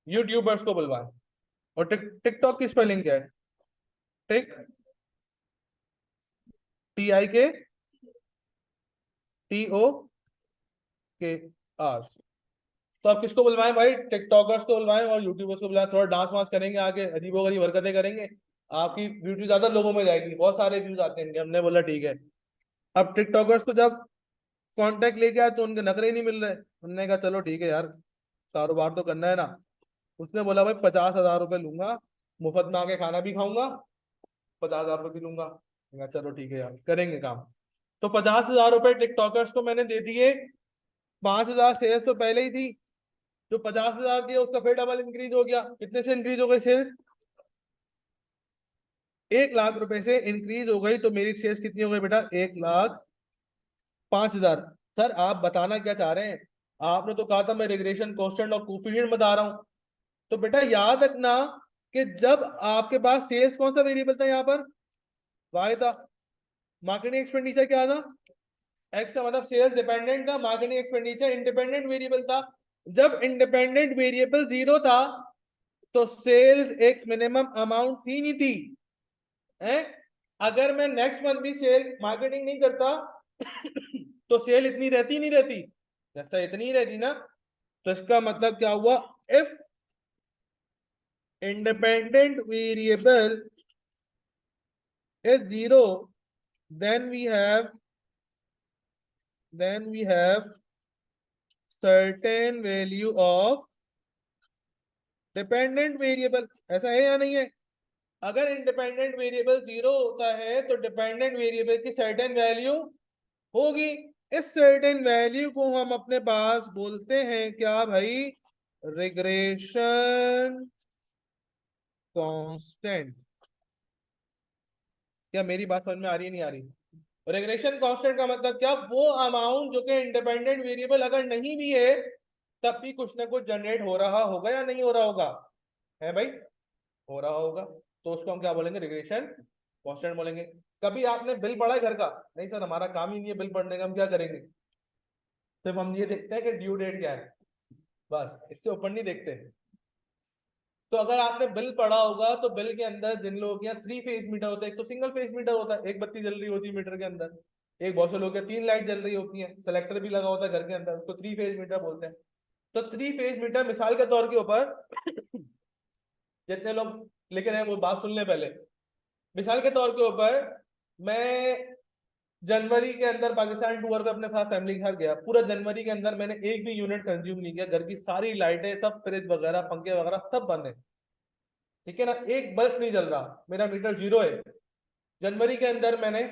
यूट्यूबर्स को बुलवाएं। और टिकटॉक की स्पेलिंग क्या है? टिक, TIK TOKR। तो आप किसको बुलवाएं भाई? टिकटॉकर्स को बुलवाएं और यूट्यूबर्स को बुलवाएं, थोड़ा डांस वांस करेंगे आगे, अजीबोगरीब हरकतें करेंगे, आपकी वीडियो ज्यादा लोगों में जाएगी, बहुत सारे व्यूज आते हैं इनके। हमने बोला ठीक है। अब टिकटॉकर्स को जब कांटेक्ट लेके आए तो उनके नखरे ही नहीं मिल रहे। उन्होंने कहा चलो ठीक है यार, कारोबार तो करना है ना। उसने बोला भाई 50,000 रुपये लूंगा, मुफ्त में आके खाना भी खाऊंगा, 50,000 रुपये भी लूंगा। मैंने कहा चलो ठीक है यार, करेंगे काम। तो 50,000 रुपये टिकटॉकर्स को मैंने दे दिए। 5,000 सेल्स तो पहले ही थी, जो 50,000 की है उसका फिर डबल इंक्रीज हो गया। कितने से इंक्रीज हो गई सेल्स? 1,00,000 रुपए से इंक्रीज हो गई। तो मेरी सेल्स कितनी हो गई बेटा? 1,05,000। सर आप बताना क्या चाह रहे हैं? आपने तो कहा था मैं रिग्रेशन कॉन्स्टेंट और कोफिशिएंट बता रहा हूं। तो बेटा याद रखना कि जब आपके पास सेल्स कौन सा वेरिएबल था यहाँ पर? वाई था। मार्केटिंग एक्सपेंडिचर क्या था? एक्स का मतलब सेल्स डिपेंडेंट था, मार्केटिंग एक्सपेंडिचर इंडिपेंडेंट वेरिएबल था। जब इंडिपेंडेंट वेरिएबल जीरो था तो सेल्स एक मिनिमम अमाउंट थी नहीं थी? है? अगर मैं नेक्स्ट मंथ भी सेल मार्केटिंग नहीं करता तो सेल इतनी रहती नहीं रहती? जैसा इतनी ही रहती ना। तो इसका मतलब क्या हुआ? If independent variable is zero, then we have certain value of dependent variable. ऐसा है या नहीं है? अगर इंडिपेंडेंट वेरिएबल जीरो होता है तो डिपेंडेंट वेरिएबल की सर्टेन वैल्यू होगी। इस सर्टेन वैल्यू को हम अपने पास बोलते हैं क्या भाई? Regression constant. क्या मेरी बात समझ में आ रही है नहीं आ रही? रेगुलेशन कांस्टेंट का मतलब क्या? वो अमाउंट जो कि इंडिपेंडेंट वेरिएबल अगर नहीं भी है तब भी कुछ ना कुछ जनरेट हो रहा होगा या नहीं हो रहा होगा? है भाई? हो रहा होगा। तो उसको हम क्या बोलेंगे? रिग्रेशन कांस्टेंट बोलेंगे। कभी आपने बिल पढ़ा है घर का? नहीं सर हमारा काम ही नहीं है बिल पढ़ने का, हम क्या करेंगे? सिर्फ हम ये देखते हैं कि ड्यू डेट क्या है, बस इससे ऊपर नहीं देखते। तो अगर आपने बिल पढ़ा होगा तो बिल के अंदर जिन लोगों के यहाँ 3 फेज मीटर होता है, एक तो सिंगल फेज मीटर होता है, एक बत्ती जल रही होती है मीटर के अंदर, एक बहुत से लोग के 3 लाइट जल रही होती है, सेलेक्टर भी लगा होता है घर के अंदर, उसको 3 फेज मीटर बोलते हैं। तो 3 फेज मीटर मिसाल के तौर के ऊपर जितने लोग लिख रहे हैं वो बात सुन लें पहले। मिसाल के तौर के ऊपर मैं जनवरी के अंदर पाकिस्तान टूर पे अपने साथ फैमिली के साथ गया, पूरा जनवरी के अंदर मैंने एक भी यूनिट कंज्यूम नहीं किया, घर की सारी लाइटें सब फ्रिज वगैरह पंखे वगैरह सब बंद है। ठीक है ना? एक बल्ब नहीं जल रहा, मेरा मीटर जीरो है। जनवरी के अंदर मैंने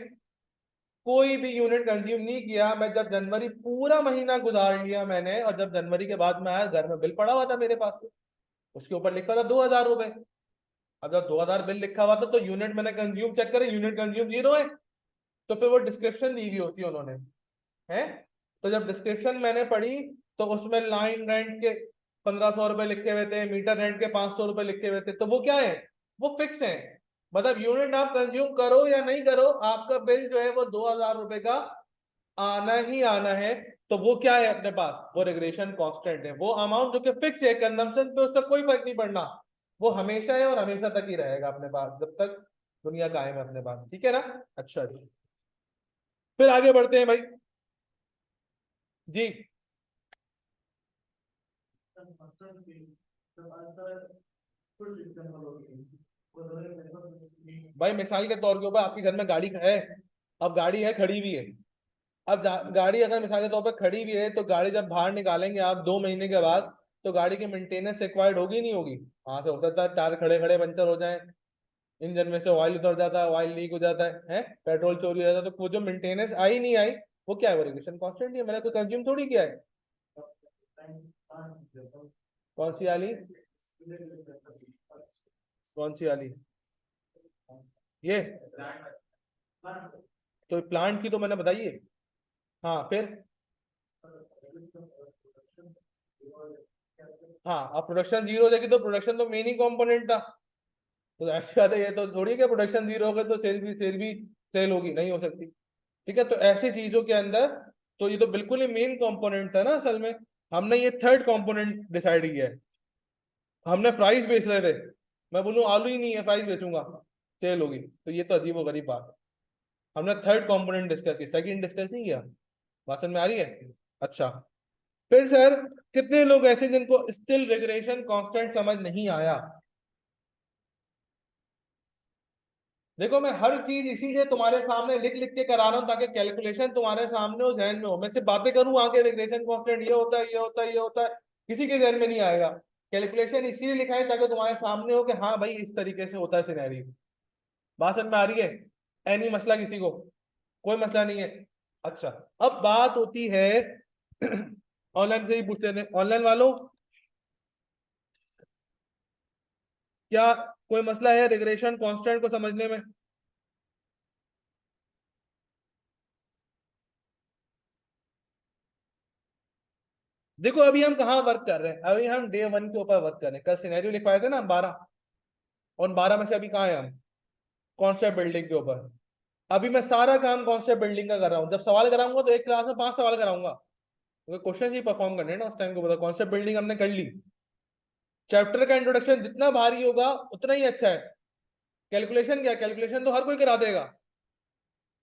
कोई भी यूनिट कंज्यूम नहीं किया। मैं जब जनवरी पूरा महीना गुजार लिया मैंने, और जब जनवरी के बाद में आया घर में बिल पड़ा हुआ था मेरे पास, उसके ऊपर लिखा था 2,000 रुपए। अब जब 2,000 बिल लिखा हुआ था तो यूनिट मैंने कंज्यूम चेक करे, यूनिट कंज्यूम जीरो है। तो फिर वो डिस्क्रिप्शन दी हुई होती है उन्होंने, है? तो जब डिस्क्रिप्शन मैंने पढ़ी तो उसमें लाइन रेंट के 1,500 रुपए लिखे हुए थे, मीटर रेंट के 500 रुपए लिखे हुए थे। तो वो क्या है? वो फिक्स है। मतलब यूनिट आप कंज्यूम करो या नहीं करो, आपका बिल जो है वो 2,000 रुपए का आना ही आना है। तो वो क्या है अपने पास? वो रेगुलेशन कांस्टेंट है, वो अमाउंट जो कि फिक्स है, कंजम्पशन पे उसका कोई फर्क नहीं पड़ना। वो हमेशा है और हमेशा तक ही रहेगा अपने पास जब तक दुनिया कायम है अपने पास। ठीक है ना? अच्छा जी, फिर आगे बढ़ते हैं भाई जी। भाई मिसाल के तौर के ऊपर आपके घर में गाड़ी है, अब गाड़ी है खड़ी भी है। अब गाड़ी अगर मिसाल के तौर पर खड़ी भी है तो गाड़ी जब बाहर निकालेंगे आप 2 महीने के बाद, तो गाड़ी की मेंटेनेंस रिक्वायर्ड होगी नहीं होगी? वहां से होता था टायर खड़े खड़े पंचर हो जाए, इंजन में से ऑयल उतर जाता है, ऑयल लीक हो जाता है पेट्रोल चोरी हो जाता है, तो वो जो मेंटेनेंस आई नहीं आई, वो क्या है? वो रेगुलेशन कांस्टेंट है, मैंने कोई कंज्यूम थोड़ी किया है। कौन सी वाली? कौन सी वाली? ये तो प्लांट की तो मैंने बताई है। हाँ फिर? हाँ, अब प्रोडक्शन जीरो हो जाएगी तो प्रोडक्शन तो मेन ही कंपोनेंट था। तो ऐसी बात है, ये तो थोड़ी कि प्रोडक्शन जीरो होगा तो सेल भी सेल होगी, नहीं हो सकती। ठीक है, तो ऐसी चीजों के अंदर तो ये तो बिल्कुल ही मेन कंपोनेंट था ना असल में। हमने ये थर्ड कंपोनेंट डिसाइड किया है। हमने प्राइस बेच रहे थे, मैं बोलूँ आलू ही नहीं है प्राइस बेचूंगा, सेल होगी, तो ये तो अजीब व गरीब बात है। हमने थर्ड कंपोनेंट डिस्कस किया, सेकंड डिस्कस नहीं किया। बात समझ में आ रही है? अच्छा, फिर सर कितने लोग ऐसे जिनको स्टिल रिग्रेशन कांस्टेंट समझ नहीं आया? देखो, मैं हर चीज इसीलिए तुम्हारे सामने लिख लिख के करा रहा हूं ताकि कैलकुलेशन तुम्हारे सामने हो, जहन में हो। मैं सिर्फ बातें करूं आगे रिग्रेशन कांस्टेंट ये होता है, ये होता है, ये होता है, किसी के जहन में नहीं आएगा। कैलकुलेशन इसीलिए लिखा है ताकि तुम्हारे सामने हो कि हाँ भाई इस तरीके से होता है सिनेरियो। बात समझ में आ रही है? एनी मसला किसी को? कोई मसला नहीं है। अच्छा, अब बात होती है ऑनलाइन से ही पूछ लेते हैं, ऑनलाइन वालों क्या कोई मसला है रिग्रेशन कांस्टेंट को समझने में? देखो अभी हम कहाँ वर्क कर रहे हैं, अभी हम डे वन के ऊपर वर्क कर रहे हैं। कल सिनेरियो लिखवाए थे ना हम 12, और 12 में से अभी कहाँ है हम? कॉन्सेप्ट बिल्डिंग के ऊपर। अभी मैं सारा काम कॉन्सेप्ट बिल्डिंग का कर रहा हूँ। जब सवाल कराऊंगा तो एक क्लास में 5 सवाल कराऊंगा, क्योंकि क्वेश्चन ही परफॉर्म करने हैं ना उस टाइम को पता। कॉन्सेप्ट बिल्डिंग हमने कर ली। चैप्टर का इंट्रोडक्शन जितना भारी होगा उतना ही अच्छा है। कैलकुलेशन क्या? कैलकुलेशन तो हर कोई करा देगा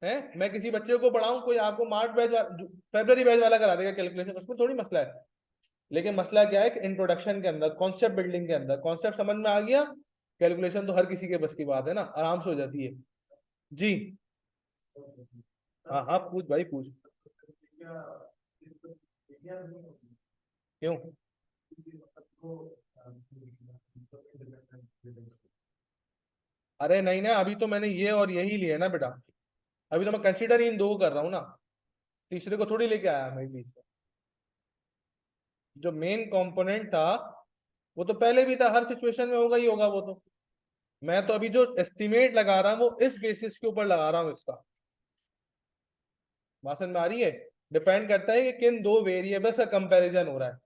है। मैं किसी बच्चे को पढ़ाऊं, कोई आपको मार्च बैच फेब्रवरी बैच वाला करा देगा कैलकुलेशन, उसमें थोड़ी मसला है। लेकिन मसला क्या है कि इंट्रोडक्शन के अंदर, कॉन्सेप्ट बिल्डिंग के अंदर कॉन्सेप्ट समझ में आ गया, कैलकुलेशन तो हर किसी के बस की बात है ना, आराम से हो जाती है। जी हाँ हाँ, पूछ भाई पूछ। क्यों? अरे नहीं ना, अभी तो मैंने ये और यही लिया है ना बेटा। अभी तो मैं कंसीडर इन दो को कर रहा हूँ ना, तीसरे को थोड़ी लेके आया मैं बीच में। जो मेन कंपोनेंट था वो तो पहले भी था, हर सिचुएशन में होगा ही होगा वो तो। मैं तो अभी जो एस्टिमेट लगा रहा हूँ वो इस बेसिस के ऊपर लगा रहा हूँ इसका। बात समझ में आ रही है? डिपेंड करता है कि किन दो वेरिएबल्स का कंपैरिजन हो रहा है।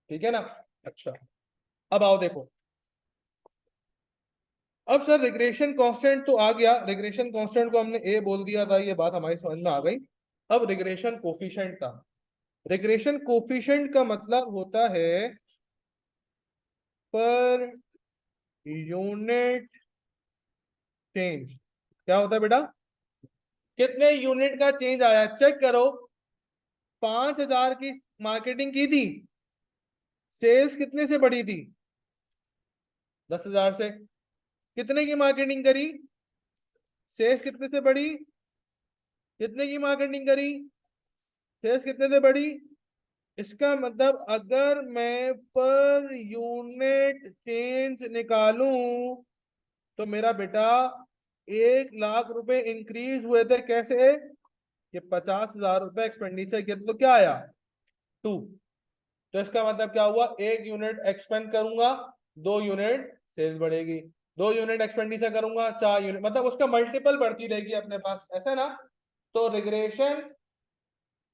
ठीक है ना? अच्छा, अब आओ देखो। अब सर रिग्रेशन कांस्टेंट तो आ गया, रिग्रेशन कांस्टेंट को हमने ए बोल दिया था, ये बात हमारी समझ में आ गई। अब रिग्रेशन कोफिशिएंट का, रिग्रेशन कोफिशिएंट का मतलब होता है पर यूनिट चेंज। क्या होता है बेटा? कितने यूनिट का चेंज आया चेक करो। 5,000 की मार्केटिंग की थी, सेल्स कितने से बढ़ी थी? 10,000 से। कितने की मार्केटिंग करी, सेल्स कितने से बढ़ी? कितने की मार्केटिंग करी, सेल्स कितने से बढ़ी? इसका मतलब अगर मैं पर यूनिट चेंज निकालूं तो मेरा बेटा 1,00,000 रुपए इंक्रीज हुए थे। कैसे? कि 50,000 रुपए एक्सपेंडिचर किया तो क्या आया? 2। तो इसका मतलब क्या हुआ? 1 यूनिट एक्सपेंड करूंगा, 2 यूनिट सेल्स बढ़ेगी। 2 यूनिट एक्सपेंडिचर करूंगा, 4 यूनिट, मतलब उसका मल्टीपल बढ़ती रहेगी अपने पास, ऐसा ना? तो रिग्रेशन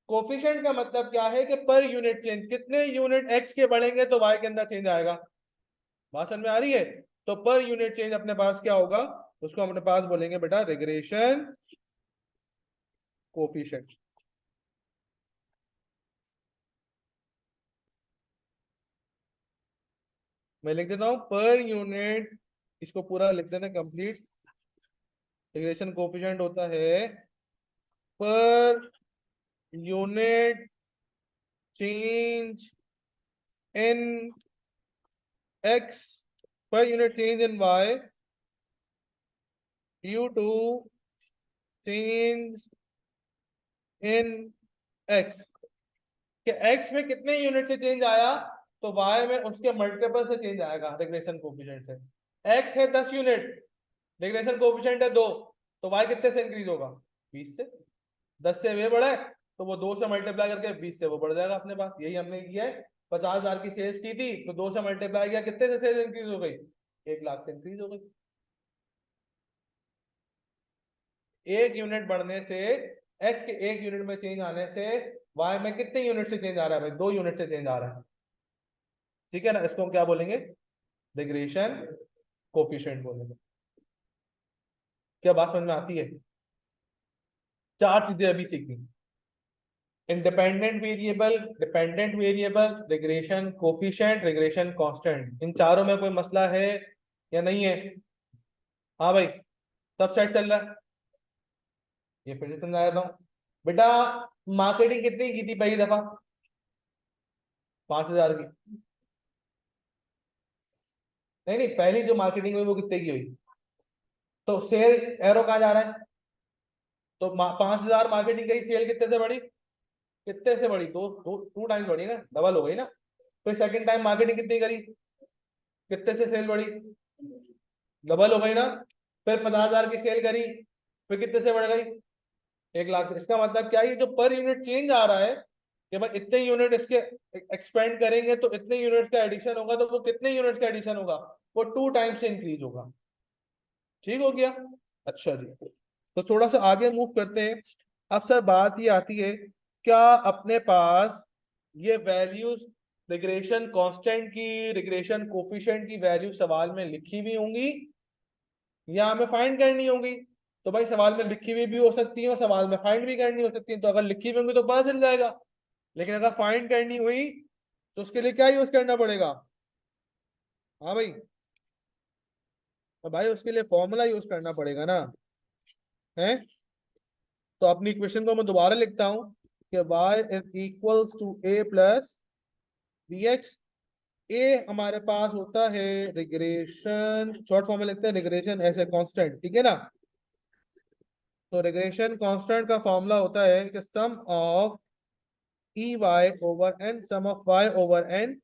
कोफिशिएंट का मतलब क्या है कि पर यूनिट चेंज, कितने यूनिट एक्स के बढ़ेंगे तो वाई के अंदर चेंज आएगा। बात समझ में आ रही है? तो पर यूनिट चेंज अपने पास क्या होगा? उसको हम अपने पास बोलेंगे बेटा रिग्रेशन कोफिशिएंट। मैं लिख देता हूं पर यूनिट, इसको पूरा लिख देना कंप्लीट। रिग्रेशन कोफिशिएंट होता है per unit change in X, per unit change in Y due to change in X. कि x में कितने यूनिट से चेंज आया, तो y में उसके मल्टीपल से चेंज आएगा रिग्रेशन कोफिशिएंट से। x है 10 यूनिट, रिग्रेशन कोफिशिएंट है 2, तो y कितने से इंक्रीज होगा? 20 से। 10 से वे बढ़ा है तो वो 2 से मल्टीप्लाई करके 20 से वो बढ़ जाएगा अपने पास। यही हमने किया है। 50,000 की सेल्स की थी तो 2 से मल्टीप्लाई किया, कितने से सेल्स इंक्रीज हो गई? 1 लाख से इंक्रीज हो गई। 1 यूनिट बढ़ने से, x के 1 यूनिट में चेंज आने से y में कितने यूनिट से चेंज आ रहा है भाई? 2 यूनिट से चेंज आ रहा है। ठीक है ना, इसको हम क्या बोलेंगे? रिग्रेशन कोफिशिएंट बोलेंगे। क्या बात समझ में आती है? 4 चीजें अभी सीखी। Independent variable, dependent variable, regression coefficient, regression constant. इन चारों में कोई मसला है या नहीं है? हाँ भाई, सब सेट चल रहा है। ये फिर से समझा देता हूँ बेटा। मार्केटिंग कितनी की थी पहली दफा? 5,000 की। नहीं नहीं, पहली जो मार्केटिंग हुई वो कितने की हुई? तो सेल एरो कहाँ जा रहा है? तो 5,000 मार्केटिंग की सेल कितने से बढ़ी? कितने से बढ़ी? दो दो 2 टाइम्स बढ़ी ना, डबल हो गई ना। फिर सेकंड टाइम मार्केटिंग कितनी करी? कितने से सेल बढ़ी? डबल हो गई ना। फिर 50,000 की सेल करी, फिर कितने से बढ़ गई? 1 लाख से। इसका मतलब क्या है, ये जो पर यूनिट चेंज आ रहा है कि भाई इतने यूनिट इसके एक्सपेंड करेंगे तो इतने यूनिट्स का एडिशन होगा, तो वो कितने यूनिट्स का एडिशन होगा? वो 2 टाइम्स से इंक्रीज होगा। ठीक हो गया? अच्छा जी, तो थोड़ा सा आगे मूव करते हैं। अब सर बात ये आती है, क्या अपने पास ये वैल्यूज रिग्रेशन कांस्टेंट की, रिग्रेशन कोफिशिएंट की वैल्यू सवाल में लिखी हुई होंगी या हमें फाइंड करनी होगी? तो भाई सवाल में लिखी हुई भी हो सकती है और सवाल में फाइंड भी करनी हो सकती है। तो अगर लिखी हुई होंगी तो पता चल जाएगा, लेकिन अगर फाइंड करनी हुई तो उसके लिए क्या यूज करना पड़ेगा? हाँ भाई, तो भाई उसके लिए फॉर्मूला यूज करना पड़ेगा ना, है? तो अपनी इक्वेशन को मैं दोबारा लिखता हूं कि y is equals to a plus B X. A हमारे पास होता है रिग्रेशन, शॉर्ट फॉर्म में लिखते हैं रिग्रेशन एज ए कांस्टेंट, ठीक है ना? तो रिग्रेशन कांस्टेंट का फॉर्मूला होता है कि sum of E Y over N, sum of Y over N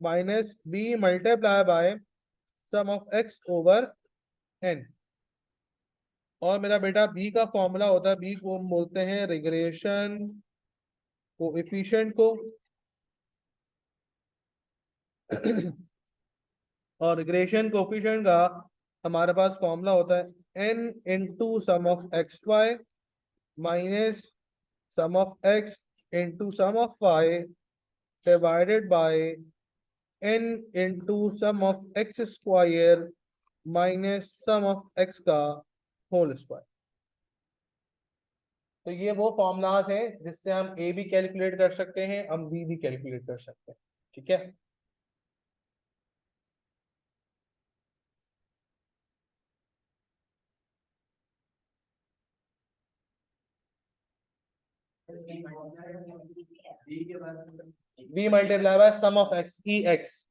minus B multiply by sum of X over N. और मेरा बेटा बी का फॉर्मूला होता है, बी को हम बोलते हैं रिग्रेशन कोएफिशिएंट को। और रिग्रेशन कोएफिशिएंट का हमारे पास फॉर्मूला होता है N into sum of X Y minus sum of X into sum of Y divided by N into sum of X square minus sum of X का whole square. तो ये वो formulas हैं जिससे हम ए भी कैलकुलेट कर सकते हैं, हम बी भी कैलकुलेट कर सकते हैं। ठीक है? B multiply by sum of X, E X,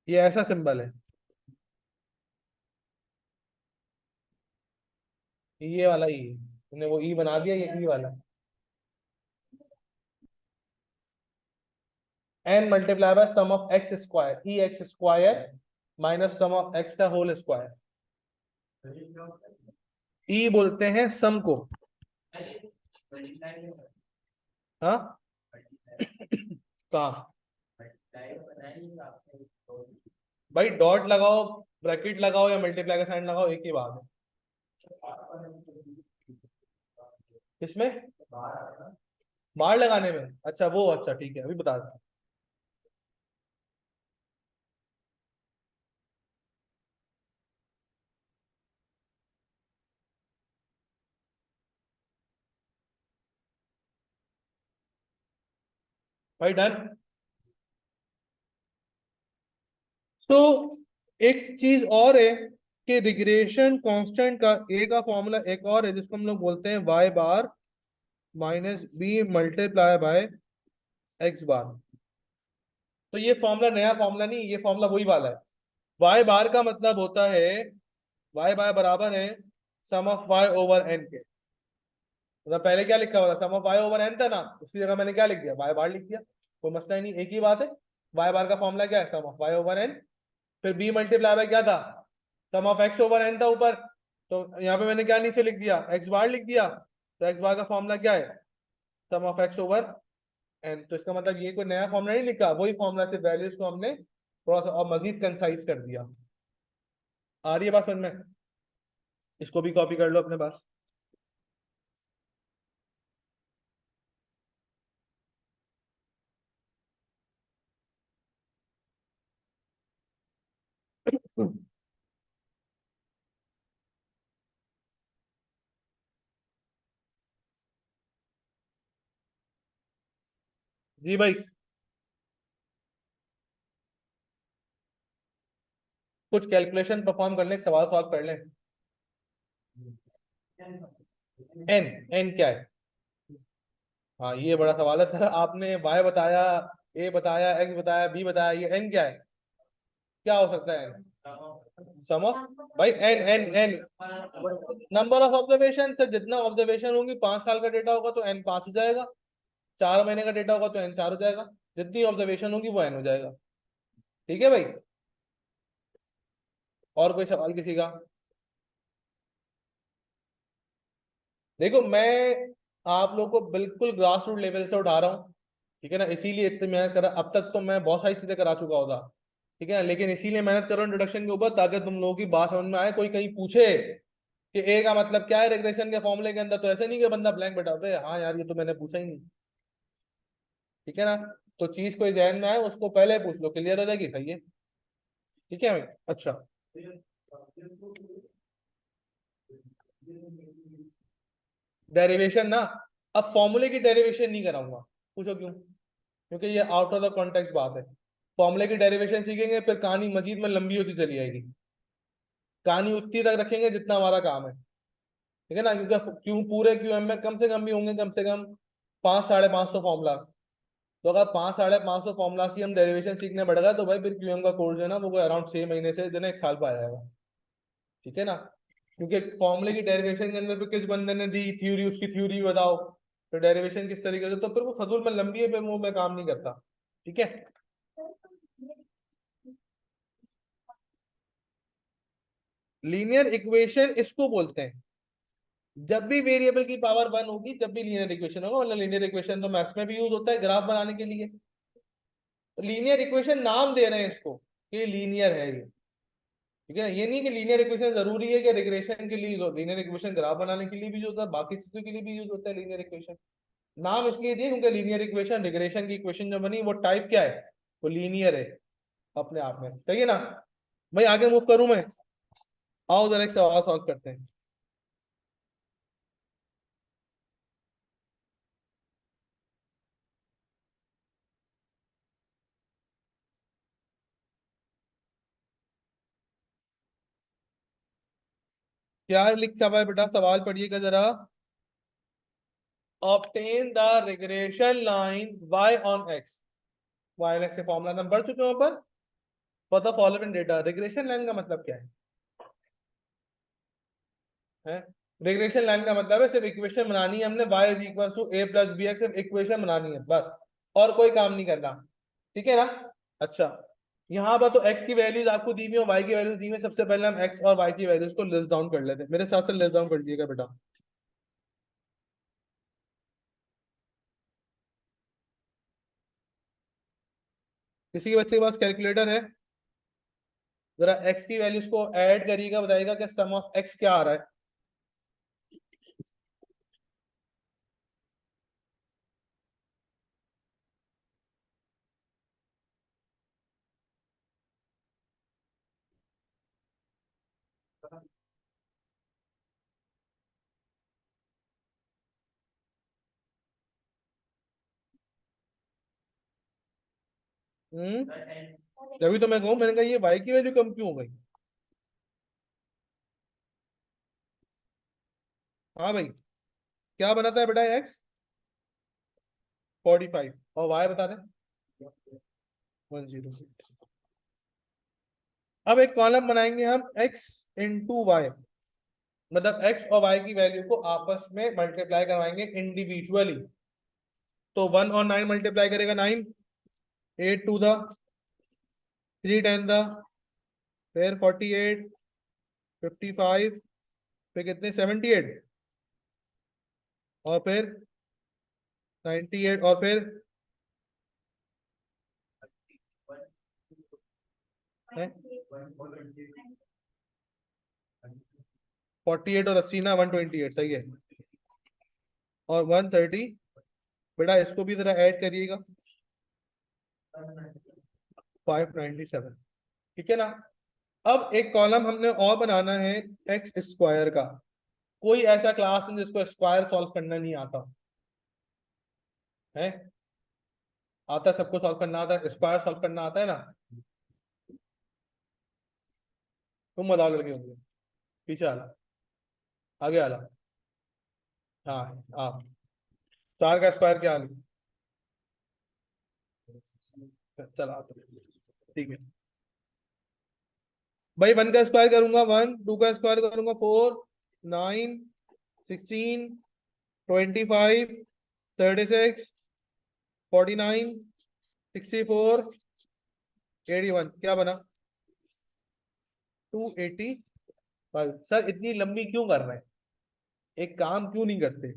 ये ऐसा सिंबल है। ये वाला ई, तूने वो ई बना दिया, ये ई वाला। N multiply by sum of X square, E X square minus sum of X का होल स्क्वायर। ई बोलते हैं सम को। हाँ, कहाँ? भाई डॉट लगाओ, ब्रैकेट लगाओ या मल्टीप्लाई का साइन लगाओ, एक ही बात है। किसमें? बार लगाने में? अच्छा वो, अच्छा ठीक है, अभी बता दो। भाई डन। तो एक चीज और है कि रिग्रेशन कांस्टेंट का ए का फॉर्मूला एक और है जिसको हम लोग बोलते हैं Y bar minus B multiply by X bar. तो ये फॉर्मूला नया फॉर्मूला नहीं, ये फॉर्मूला वही वाला है। वाई बार का मतलब होता है, वाई बार बराबर है सम ऑफ वाई ओवर एन के। मतलब पहले क्या लिखा हुआ था, sum of Y over N था ना, उसकी जगह मैंने क्या लिख दिया, वाई बार लिख दिया, कोई मसला ही नहीं, एक ही बात है। वाई बार का फॉर्मूला क्या है, सम ऑफ वाई ओवर एन, फिर बी मल्टीप्लाई बाय क्या था, sum of X over N था ऊपर, तो यहाँ पे मैंने क्या नीचे लिख दिया, एक्स बार लिख दिया, तो एक्स बार का फॉर्मूला क्या है, सम ऑफ एक्स ओवर एन। तो इसका मतलब ये कोई नया फॉर्मूला नहीं लिखा, वही फॉर्मूला से वैल्यूज को हमने थोड़ा सा और मजीद कंसाइज कर दिया। आ रही है बात समझ में, इसको भी कॉपी कर लो अपने पास। जी भाई, कुछ कैलकुलेशन परफॉर्म करने के सवाल सॉल्व कर लें। एन, एन क्या है, हाँ ये बड़ा सवाल है सर, आपने वाई बताया, ए बताया, एक्स बताया, बी बताया, ये एन क्या है, क्या हो सकता है एन, सम ऑफ भाई N N N number of observation से, जितना ऑब्जर्वेशन होंगी 5 साल का डेटा होगा तो एन 5 हो जाएगा, 4 महीने का डेटा होगा तो एन 4 हो जाएगा, जितनी ऑब्जर्वेशन होगी वो एन हो जाएगा। ठीक है भाई, और कोई सवाल किसी का। देखो मैं आप लोग को बिल्कुल ग्रास रूट लेवल से उठा रहा हूँ, ठीक है ना, इसीलिए इतनी मेहनत करा, अब तक तो मैं बहुत सारी चीजें करा चुका होता, ठीक है ना, लेकिन इसीलिए मेहनत कर रहा हूँ इंट्रोडक्शन के ऊपर, ताकि तुम लोगों की बात समझ में आए, कोई कहीं पूछे कि ए का मतलब क्या है रिग्रेशन के फॉर्मूले के अंदर, तो ऐसे नहीं कि बंदा ब्लैंक बैठा हो, हाँ यार ये तो मैंने पूछा ही नहीं, ठीक है ना, तो चीज कोई ध्यान में आए उसको पहले पूछ लो, क्लियर हो जाएगी, सही है, ठीक है भाई। अच्छा, डेरिवेशन ना, अब फॉर्मूले की डेरिवेशन नहीं कराऊंगा, पूछो क्यों, क्योंकि ये आउट ऑफ द कॉन्टेक्स्ट बात है। फॉर्मूले की डेरिवेशन सीखेंगे फिर कहानी मजीद में लंबी होती चली जाएगी, कहानी उतनी तक रखेंगे जितना हमारा काम है, ठीक है ना, क्योंकि क्यों पूरे क्यू एम में कम से कम भी होंगे, कम से कम 500-550 फॉर्मूला, तो अगर 500-550 फॉर्मूला से हम डेरिवेशन सीखने बढ़ गए तो भाई फिर क्यूएम का कोर्स जो है ना वो अराउंड 6 महीने से जो है ना 1 साल पर आ जाएगा, ठीक है ना, क्योंकि फॉर्मूले की डेरिवेशन के अंदर फिर किस बंदे ने दी थ्योरी, उसकी थ्योरी बताओ, तो डेरिवेशन किस तरीके से, तो फिर वो फजूल में लंबी है, फिर वो मैं काम नहीं करता, ठीक है। लीनियर इक्वेशन इसको बोलते हैं, जब भी वेरिएबल की पावर 1 होगी जब भी लीनियर इक्वेशन होगा, मतलब लीनियर इक्वेशन तो मैथ्स में भी यूज होता है ग्राफ बनाने के लिए, लीनियर इक्वेशन नाम दे रहे हैं इसको कि लीनियर है ये, ठीक है ना, ये नहीं कि लीनियर इक्वेशन जरूरी है कि रिग्रेशन के लिए, लीनियर इक्वेशन ग्राफ बनाने के लिए भी यूज होता है, बाकी चीजों के लिए भी यूज होता है लीनियर इक्वेशन, नाम इसलिए दिए क्योंकि लीनियर इक्वेशन, रिग्रेशन की इक्वेशन जो बनी वो टाइप क्या है, वो लीनियर है अपने आप में, सही है ना। भाई आगे मूव करूं मैं, आओ जरा एक सवाल सॉल्व करते हैं। क्या लिखा हुआ है बेटा, सवाल पढ़िएगा जरा, obtain the regression line y on x, y on x के फॉर्मूला हम पढ़ चुके हैं ऊपर, for the following data, regression line का मतलब क्या है, रिग्रेशन लाइन का मतलब है सिर्फ इक्वेशन बनानी है हमने, y is equal to a plus B X, सिर्फ इक्वेशन बनानी है बस, और कोई काम नहीं करना, ठीक है ना। अच्छा, यहाँ पर तो x की वैल्यूज आपको दी हुई और y की वैल्यूज दी हुई, सबसे पहले हम x और y की वैल्यूज को लिस्ट डाउन कर लेते हैं, मेरे साथ से लिस्ट डाउन कर दिएगा बेटा। किसी के बच्चे के पास कैलकुलेटर है, जरा x की वैल्यूज को ऐड करिएगा, बताइएगा कि सम ऑफ x क्या आ रहा है। तभी तो मैं कहूँ, मैंने कहा ये y की वैल्यू कम क्यों हो गई। हाँ भाई, क्या बनाता है बेटा x, 45, और y बता रहे 106। अब एक कॉलम बनाएंगे हम x इंटू वाई, मतलब एक्स और वाई की वैल्यू को आपस में मल्टीप्लाई करवाएंगे इंडिविजुअली। तो 1 और 9 मल्टीप्लाई करेगा 9, 8 2 द 3 10 द, फिर 48, 55, फिर कितने 78, और फिर 98, और फिर 48 और 80 ना 128 सही है। और 130, बेटा इसको भी जरा ऐड करिएगा, 597। ठीक है ना। अब एक कॉलम हमने और बनाना है एक्स स्क्वायर का। कोई ऐसा क्लास में जिसको स्क्वायर सॉल्व करना नहीं आता है? आता है, सबको सॉल्व करना आता है, स्क्वायर सॉल्व करना आता है ना? तुम बताओ लड़के होंगे। पीछे आना, आगे आना। हाँ हाँ, 4 का स्क्वायर क्या आलू? चला तो ठीक है भाई। 1 का स्क्वायर करूंगा 1, 2 का स्क्वायर करूंगा 4, 9, 16, 25, 36, 49, 64, 81, क्या बना? 285। सर इतनी लंबी क्यों कर रहे हैं? एक काम क्यों नहीं करते,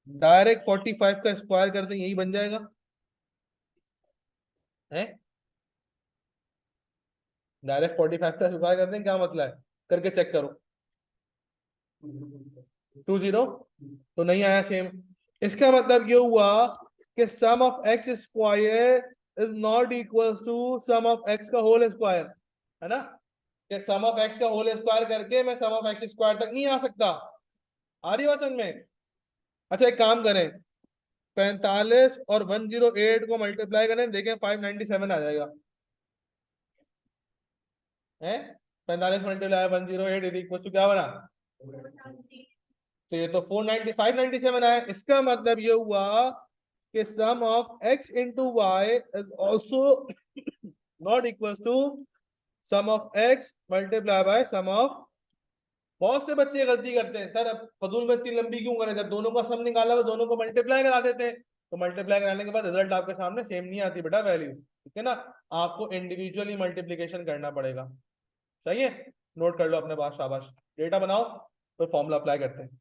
डायरेक्ट 45 का स्क्वायर करते यही बन जाएगा है? डायरेक्ट 45 का स्क्वायर करते हैं, क्या मतलब है? करके चेक करो। 20 तो नहीं आया सेम। इसका मतलब ये हुआ कि sum of X square is not equal to sum of X का होल स्क्वायर, है ना? कि सम ऑफ एक्स का होल स्क्वायर करके मैं सम ऑफ एक्स स्क्वायर तक नहीं आ सकता। आ रही बात समझ में? अच्छा एक काम करें, 45 और 108 को मल्टीप्लाई करें, देखें 597 आ जाएगा है। 45 मल्टीप्लाई 108 इज इक्वल टू क्या बना? तो ये तो 495 आया। इसका मतलब ये हुआ कि sum of x into Y is also not equal to sum of x multiply by sum of. बहुत से बच्चे गलती करते हैं, सर अब फजूल में इतनी लंबी क्यों करें, जब दोनों का सम निकाला हुआ दोनों को मल्टीप्लाई करा देते हैं। तो मल्टीप्लाई कराने के बाद रिजल्ट आपके सामने सेम नहीं आती बेटा वैल्यू, ठीक है ना? आपको इंडिविजुअली मल्टीप्लीकेशन करना पड़ेगा। सही है, नोट कर लो अपने पास, शाबाश। डेटा बनाओ, तो फॉर्मूला अप्लाई करते हैं।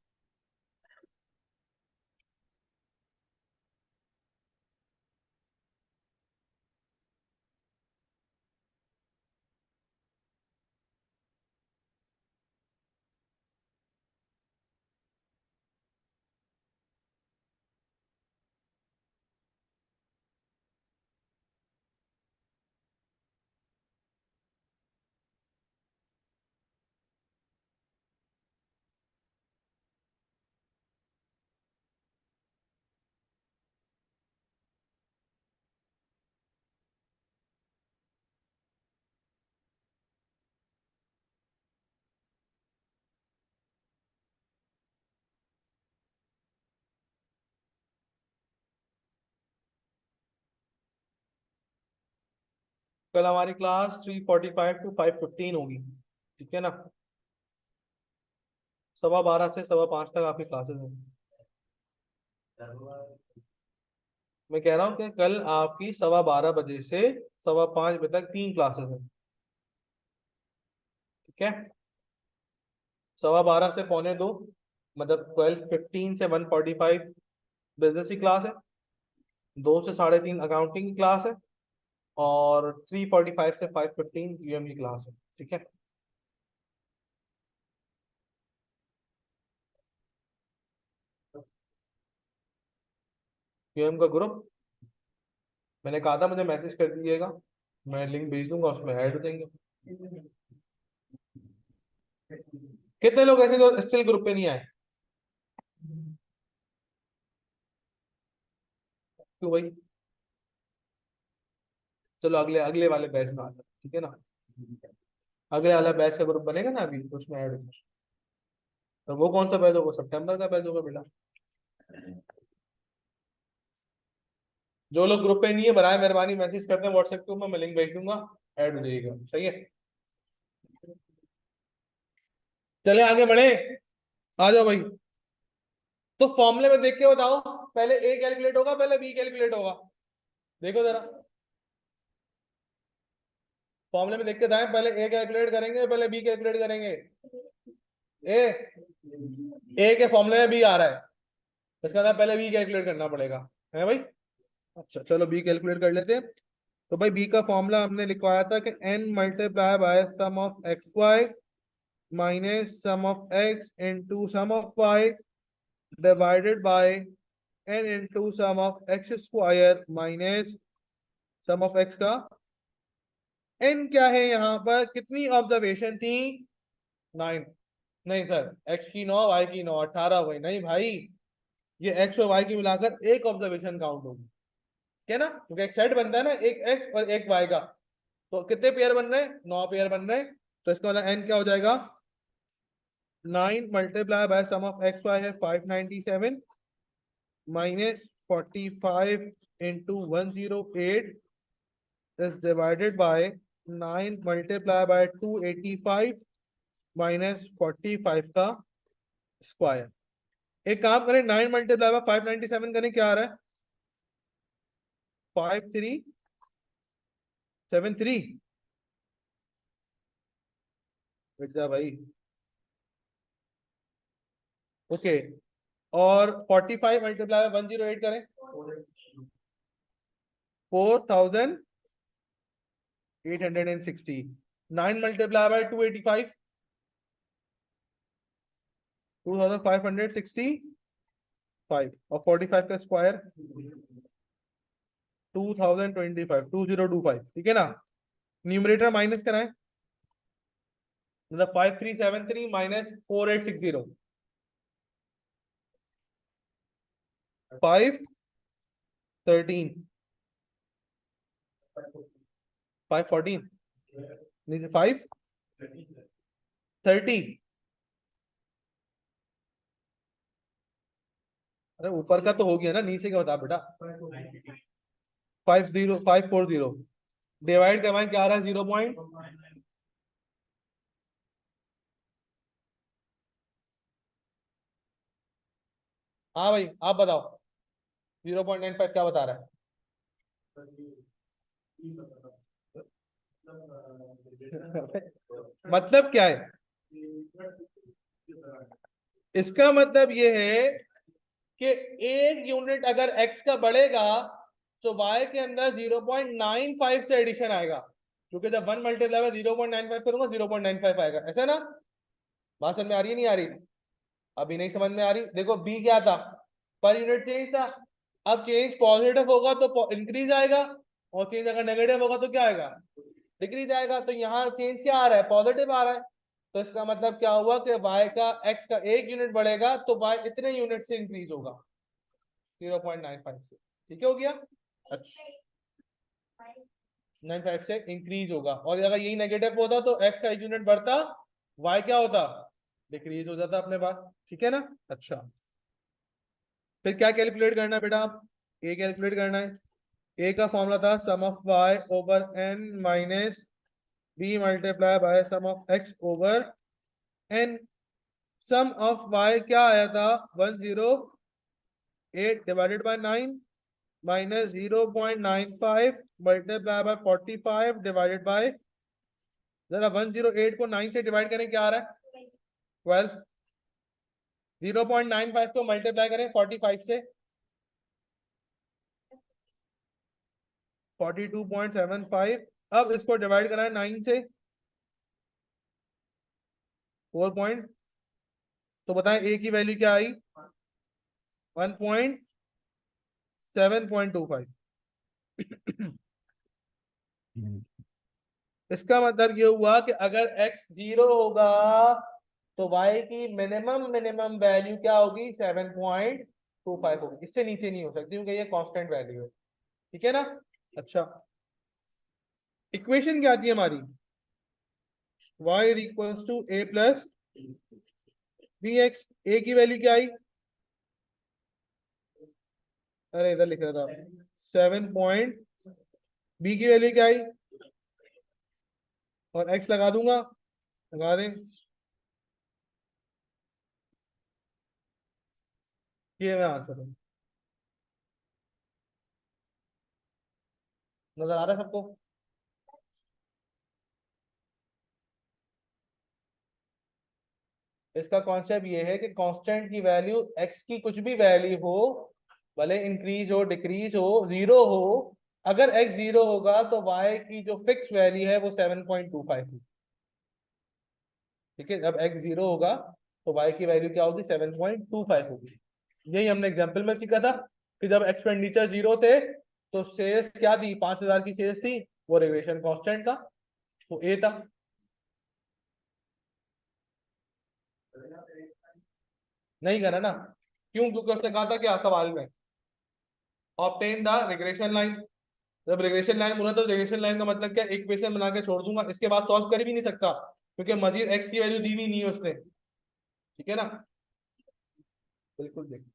कल हमारी क्लास 3:45 to 5:15 होगी, ठीक है ना? 12:15 से 5:15 तक आपकी क्लासेस हैं। मैं कह रहा हूँ कि कल आपकी 12:15 बजे से 5:15 बजे तक 3 क्लासेस हैं, ठीक है? 12:15 से 12:45, मतलब 12:15 से 1:45 बिजनेस की क्लास है। 2 से 3:30 अकाउंटिंग की क्लास है। और 3:45 से 5:15 यूएम की क्लास है, ठीक है? यूएम का ग्रुप मैंने कहा था मुझे मैसेज कर दीजिएगा, मैं लिंक भेज दूंगा, उसमें ऐड हो जाएंगे। कितने लोग ऐसे जो स्टिल ग्रुप पे नहीं आए? क्यों भाई? चलो अगले अगले वाले बैच में आता, ठीक है ना? अगले वाला बैच का ग्रुप बनेगा ना अभी, तो उसमें ऐड होगा। तो वो कौन सा बैच होगा? सितंबर का बैच होगा बेटा। जो लोग ग्रुप पे नहीं है, बनाए मेहरबानी मैसेज करते हैं व्हाट्सएप के ऊपर, मैं लिंक भेज दूंगा, ऐड हो जाएगा। सही है, चले आगे बढ़े। आ जाओ भाई। तो फॉर्मूले में देख के बताओ, पहले ए कैलकुलेट होगा पहले बी कैलकुलेट होगा? देखो जरा, फॉर्मूले में देख के बताएं, पहले ए कैलकुलेट करेंगे पहले बी कैलकुलेट करेंगे? ए, ए के फॉर्मूले में बी आ रहा है, इसका मतलब पहले बी कैलकुलेट करना पड़ेगा, है भाई? अच्छा चलो बी कैलकुलेट कर लेते हैं। तो भाई बी का फॉर्मूला हमने लिखवाया था कि n multiply by sum of X Y minus sum of X into sum of Y divided by n into sum of X square minus sum of X का n क्या है, यहाँ पर कितनी ऑब्जर्वेशन थी? 9। नहीं सर, x की 9 y की 9 18 हुई नहीं भाई, ये x और y की मिलाकर एक ऑब्जर्वेशन काउंट होगी, ठीक है ना? क्योंकि एक सेट बनता है ना, एक x और एक y का, तो कितने पेयर बन रहे हैं? 9 पेयर बन रहे हैं। तो इसका मतलब n क्या हो जाएगा? 9 multiply by sum of X Y है 597 minus 45 into 108 is divided by 9 multiply by 285 minus 45 का स्क्वायर। एक काम करें, 9 मल्टीप्लाई बाय 597 करें, क्या आ रहा है? 5373। बेट जा भाई। ओके, और 45 मल्टीप्लाई बाय 108 करें, 4860। 9 मल्टीप्लाई बाय 285, 2565, और 45 का स्क्वायर 2025, 2025, ठीक है ना? न्यूमरेटर माइनस कराएं, मतलब 5373 माइनस 4860, 513, 514, नीचे 530। अरे ऊपर का तो हो गया ना, नीचे का बता बेटा। 50540 डिवाइड करवाएं, क्या आ रहा है? 0 पॉइंट। हाँ भाई आप बताओ, 0.95 क्या बता रहा है? मतलब क्या है इसका? मतलब ये है कि एक यूनिट अगर x का बढ़ेगा तो y के अंदर 0.95 से एडिशन आएगा, क्योंकि जब 1 मल्टीप्लाई में 0.95 करूंगा 0.95 आएगा, ऐसा ना? बात समझ में आ रही है नहीं आ रही? अभी नहीं समझ में आ रही? देखो b क्या था? पर यूनिट चेंज था। अब चेंज पॉजिटिव होगा तो इंक्रीज आएगा, और चेंज अगर नेगेटिव होगा तो क्या आएगा? डिक्रीज आएगा। तो यहाँ चेंज क्या आ रहा है? पॉजिटिव आ रहा है। तो इसका मतलब क्या हुआ कि y का x का एक यूनिट बढ़ेगा तो y इतने यूनिट से इंक्रीज होगा, 0.95 से, ठीक है? हो गया। अच्छा, 95 से इंक्रीज होगा, और अगर यही नेगेटिव होता तो x का एक यूनिट बढ़ता, y क्या होता? डिक्रीज हो जाता अपने पास, ठीक है ना? अच्छा, फिर क्या कैलकुलेट करना है बेटा? आप a कैलकुलेट करना है। a का फॉर्मूला था sum of y over n minus b multiply by sum of x over n। Sum of y क्या आया था? 108 divided by 9 minus 0.95 multiply by 45 divided by, जरा 108 को 9 से डिवाइड करें, क्या आ रहा है? 12। 0.95 को मल्टीप्लाई करें 45 से, 42.75। अब इसको डिवाइड कराएं 9 से, 4 पॉइंट। तो बताएं ए की वैल्यू क्या आई? 1.7.25। इसका मतलब ये हुआ कि अगर x 0 होगा तो y की मिनिमम मिनिमम वैल्यू क्या होगी? 7.25 होगी, इससे नीचे नहीं हो सकती क्योंकि ये कांस्टेंट वैल्यू है, ठीक है ना? अच्छा, इक्वेशन क्या आती है हमारी? y is equals to a plus bx। a की वैल्यू क्या आई? अरे इधर लिख रहा था 7 b की वैल्यू क्या आई? और x लगा दूंगा, लगा दें। ये मैं आंसर हूँ। नजर आ रहा है सबको? इसका कॉन्सेप्ट ये है कि कांस्टेंट की वैल्यू एक्स की कुछ भी वैल्यू हो, भले इंक्रीज हो डिक्रीज हो जीरो हो, अगर एक्स जीरो होगा तो वाई की जो फिक्स वैल्यू है वो 7.25 होगी। ठीक है, जब एक्स जीरो होगा तो वाई की वैल्यू क्या होगी? 7.25 होगी। यही हमने एग्जाम्पल में सीखा था कि जब एक्सपेंडिचर जीरो थे तो सेल्स क्या थी? 5,000 की सेल्स थी, वो रेगुलेशन कांस्टेंट था, तो ए था। नहीं करा ना? क्यों? क्योंकि उसने कहा था क्या सवाल में? Obtain the regression line. जब रिग्रेशन लाइन बोला तो रिग्रेशन लाइन का मतलब क्या? एक इक्वेशन बना के छोड़ दूंगा, इसके बाद सॉल्व कर भी नहीं सकता क्योंकि मजीद एक्स की वैल्यू दी भी नहीं है उसने। ठीक है ना? बिल्कुल देख।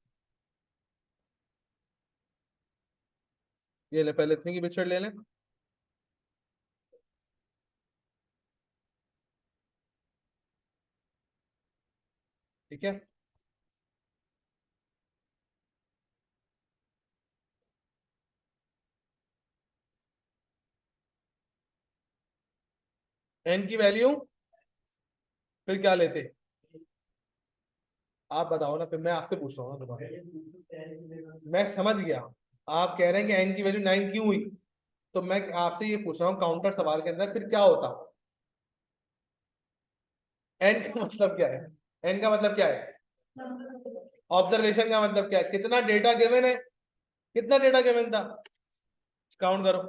ये ले, पहले इतने की पिक्चर ले लें। ठीक है, एन की वैल्यू फिर क्या लेते? आप बताओ ना, फिर मैं आपसे पूछ रहा हूँ ना दोबारा। मैं समझ गया। आप कह रहे हैं कि एन की वैल्यू 9 क्यों हुई, तो मैं आपसे ये पूछ रहा हूँ काउंटर सवाल के अंदर फिर क्या होता? एन का मतलब क्या है? एन का मतलब क्या है? ऑब्जर्वेशन का मतलब क्या है? कितना डेटा गिवन है? कितना डेटा गिवन था? काउंट करो।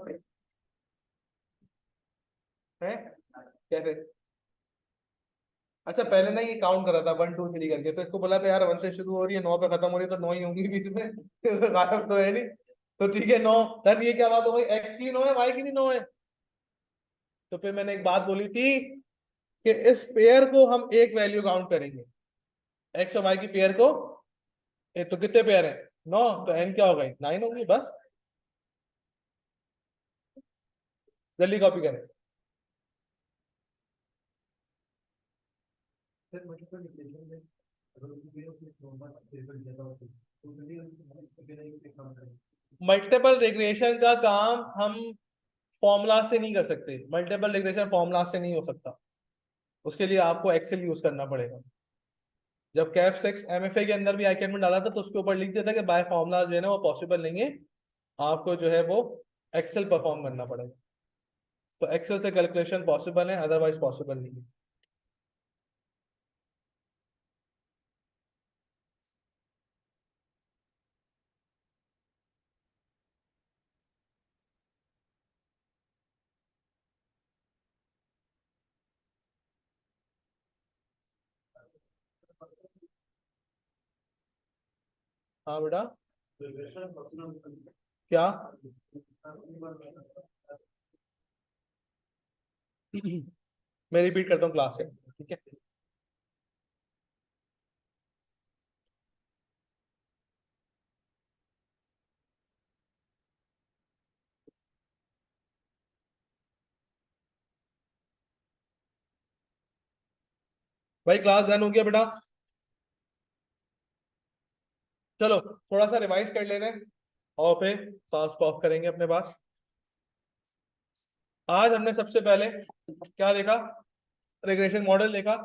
है कैसे? अच्छा, पहले ना ये काउंट करा था 1 2 3 करके, तो इसको बोला था यार 1 से शुरू हो रही है 9 पे खत्म हो रही है तो 9 ही होंगी बीच में। गायब तो है नहीं। तो ठीक है 9। सर ये क्या बात हो गई? एक्स की 9 है, वाई की भी 9 है। तो फिर मैंने एक बात बोली थी कि इस पेयर को हम एक वैल्यू काउंट करेंगे, एक्स और वाई की पेयर को। तो कितने पेयर है? 9, तो एन क्या होगा? 9 होगी बस। जल्दी कॉपी करें। मल्टीपल रिग्रेशन का काम हम फॉर्मूला से नहीं कर सकते, मल्टीपल रिग्रेशन फॉर्मूला से नहीं हो सकता, उसके लिए आपको एक्सेल यूज करना पड़ेगा। जब कैफ सिक्स एमएफए के अंदर भी आई कैन में डाला था तो उसके ऊपर लिख दिया था कि बाय फॉर्मूला जो है ना वो पॉसिबल नहीं है, आपको जो है वो एक्सेल परफॉर्म करना पड़ेगा। तो एक्सेल से कैलकुलेशन पॉसिबल है, अदरवाइज पॉसिबल नहीं है। हाँ बेटा। क्या? मैं रिपीट करता हूँ क्लास के, ठीक है? भाई क्लास डन हो गया बेटा? चलो थोड़ा सा रिवाइज कर लेते हैं और फिर क्लास को ऑफ करेंगे अपने पास। आज हमने सबसे पहले क्या देखा? रिग्रेशन मॉडल देखा।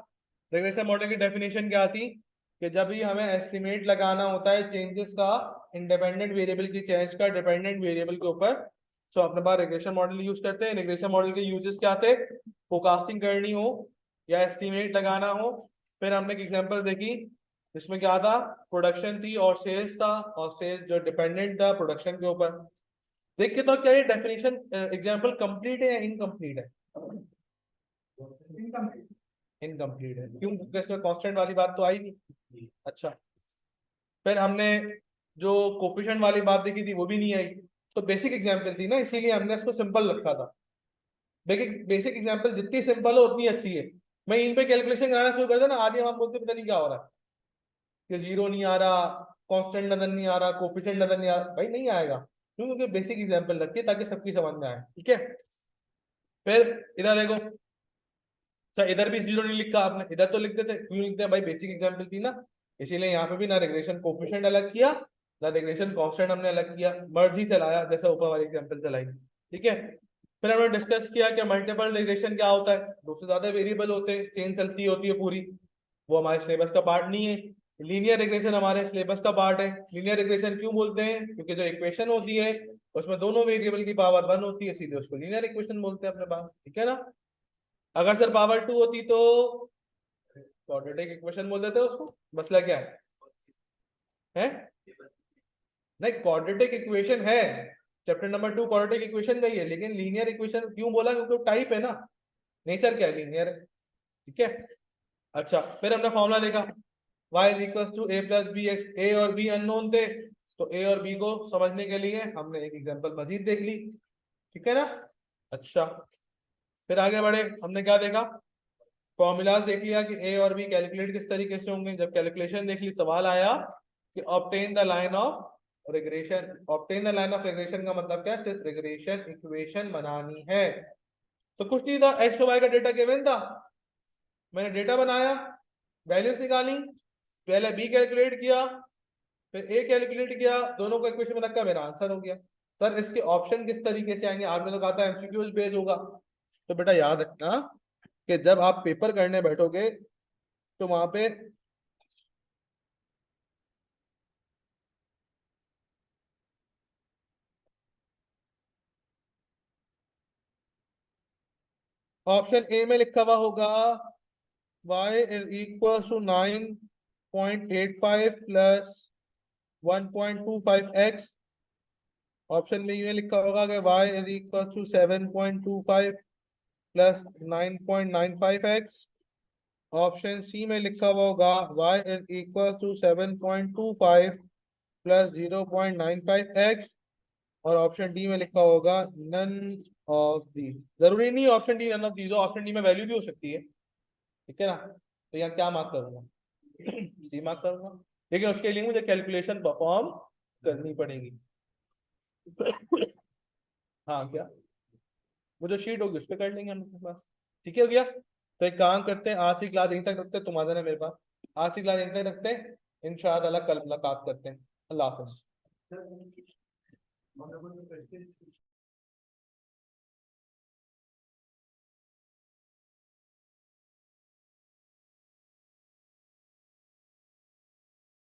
रिग्रेशन मॉडल की डेफिनेशन क्या थी? कि जब भी हमें एस्टिमेट लगाना होता है चेंजेस का, इंडिपेंडेंट वेरिएबल की चेंज का डिपेंडेंट वेरिएबल के ऊपर, तो अपने पास रिग्रेशन मॉडल यूज करते हैं। रिग्रेशन मॉडल के यूजेस क्या थे? फोरकास्टिंग करनी हो या एस्टिमेट लगाना हो। फिर हमने एक एग्जांपल देखी जिसमें क्या था? प्रोडक्शन थी और सेल्स था, और सेल्स जो डिपेंडेंट था प्रोडक्शन के ऊपर। देखिए तो क्या ये डेफिनेशन एग्जांपल कंप्लीट है या इनकम्प्लीट है? इनकम्प्लीट है क्यों? क्योंकि इसमें कांस्टेंट वाली बात तो आई नहीं। अच्छा, फिर हमने जो कोफिशिएंट वाली बात देखी थी वो भी नहीं आई। तो बेसिक एग्जांपल थी ना, इसीलिए हमने इसको सिंपल रखा था। देखिए बेसिक एग्जांपल जितनी सिंपल हो उतनी अच्छी है। मैं इन पे कैलकुलेशन कराना शुरू कर दिया ना, आगे हम बोलते पता नहीं क्या हो रहा है, कि जीरो नहीं आ रहा, कांस्टेंट नजर नहीं आ रहा, कोफिशिएंट नजर नहीं आ रहा। भाई नहीं आएगा, क्यों? क्योंकि बेसिक एग्जांपल रखिए ताकि सबकी समझ में आए। ठीक है? फिर इधर देखो। अच्छा, इधर भी जीरो नहीं लिखा आपने, इधर तो लिखते थे, क्यों लिखते हैं भाई? बेसिक एग्जांपल थी ना। इसीलिए यहाँ पे भी ना रिग्रेशन कोफिशिएंट अलग किया ना रिग्रेशन कांस्टेंट हमने अलग किया, मर्ज ही चलाया जैसा ऊपर वाली एग्जांपल चलाई। ठीक है, फिर हमने डिस्कस किया कि मल्टीपल रिग्रेशन क्या होता है, दो से ज्यादा वेरिएबल होते हैं, चेन चलती होती है पूरी, वो हमारे सिलेबस का पार्ट नहीं है। लीनियर रिग्रेशन हमारे सिलेबस का पार्ट है। लीनियर रिग्रेशन क्यों बोलते हैं, क्योंकि जो इक्वेशन होती है उसमें दोनों वेरिएबल की पावर 1 होती है, सीधे उसको लीनियर इक्वेशन बोलते हैं अपने पास। ठीक है ना, अगर सर पावर 2 होती तो क्वाड्रेटिक इक्वेशन बोल देते हैं उसको। मसला क्या है? नहीं, क्वाड्रेटिक इक्वेशन है, चैप्टर नंबर 2 क्वाड्रेटिक इक्वेशन का ही है, लेकिन लीनियर इक्वेशन क्यों बोला, क्योंकि टाइप है ना, नेचर क्या है, लीनियर है। ठीक है, अच्छा फिर हमने फॉर्मूला देखा y is equal to A plus B X, A और बी अननोन थे, तो ए और बी को समझने के लिए हमने एक एग्जांपल मजीद देख ली। ठीक है ना, अच्छा फिर आगे बढ़े, हमने क्या देखा, फॉर्मूलाज देख लिया कि ए और बी कैलकुलेट किस तरीके से होंगे। जब कैलकुलेशन देख ली, सवाल आया कि obtain the line of regression. Obtain the line of regression का मतलब क्या है, सिर्फ रिग्रेशन इक्वेशन बनानी है। तो कुछ नहीं था, एक्स और वाई का डेटा गिवन था, मैंने डेटा बनाया, वैल्यूज निकाली, पहले बी कैलकुलेट किया, फिर ए कैलकुलेट किया, दोनों को इक्वेशन में रखा, मेरा आंसर हो गया। सर इसके ऑप्शन किस तरीके से आएंगे, आपने तो कहा था एमसीक्यूज बेस्ड होगा। तो बेटा याद रखना कि जब आप पेपर करने बैठोगे तो वहां पे ऑप्शन ए में लिखा हुआ होगा y is equal to 9.85 plus 1.25x। Option में ये लिखा होगा कि y is equal to 7.25 plus 9.95x। Option C में लिखा हुआ होगा y is equal to 7.25 plus 0.95x। और ऑप्शन डी में लिखा होगा नन ऑफ दी। जरूरी नहीं option D none of these हो, ऑप्शन डी में वैल्यू भी हो सकती है। ठीक है ना, तो यहाँ क्या मार्क करूंगा, सी मार्क करूंगा, लेकिन उसके लिए मुझे कैलकुलेशन परफॉर्म करनी पड़ेगी। हाँ क्या, वो जो शीट होगी उस पर कर लेंगे हम अपने पास। ठीक है हो गया, तो एक काम करते हैं, आज की क्लास यहीं तक रखते हैं, तुम आ जाना मेरे पास, आज की क्लास यहीं तक रखते हैं, इंशाअल्लाह कल मुलाकात करते हैं। अल्लाह हाफ़िज़।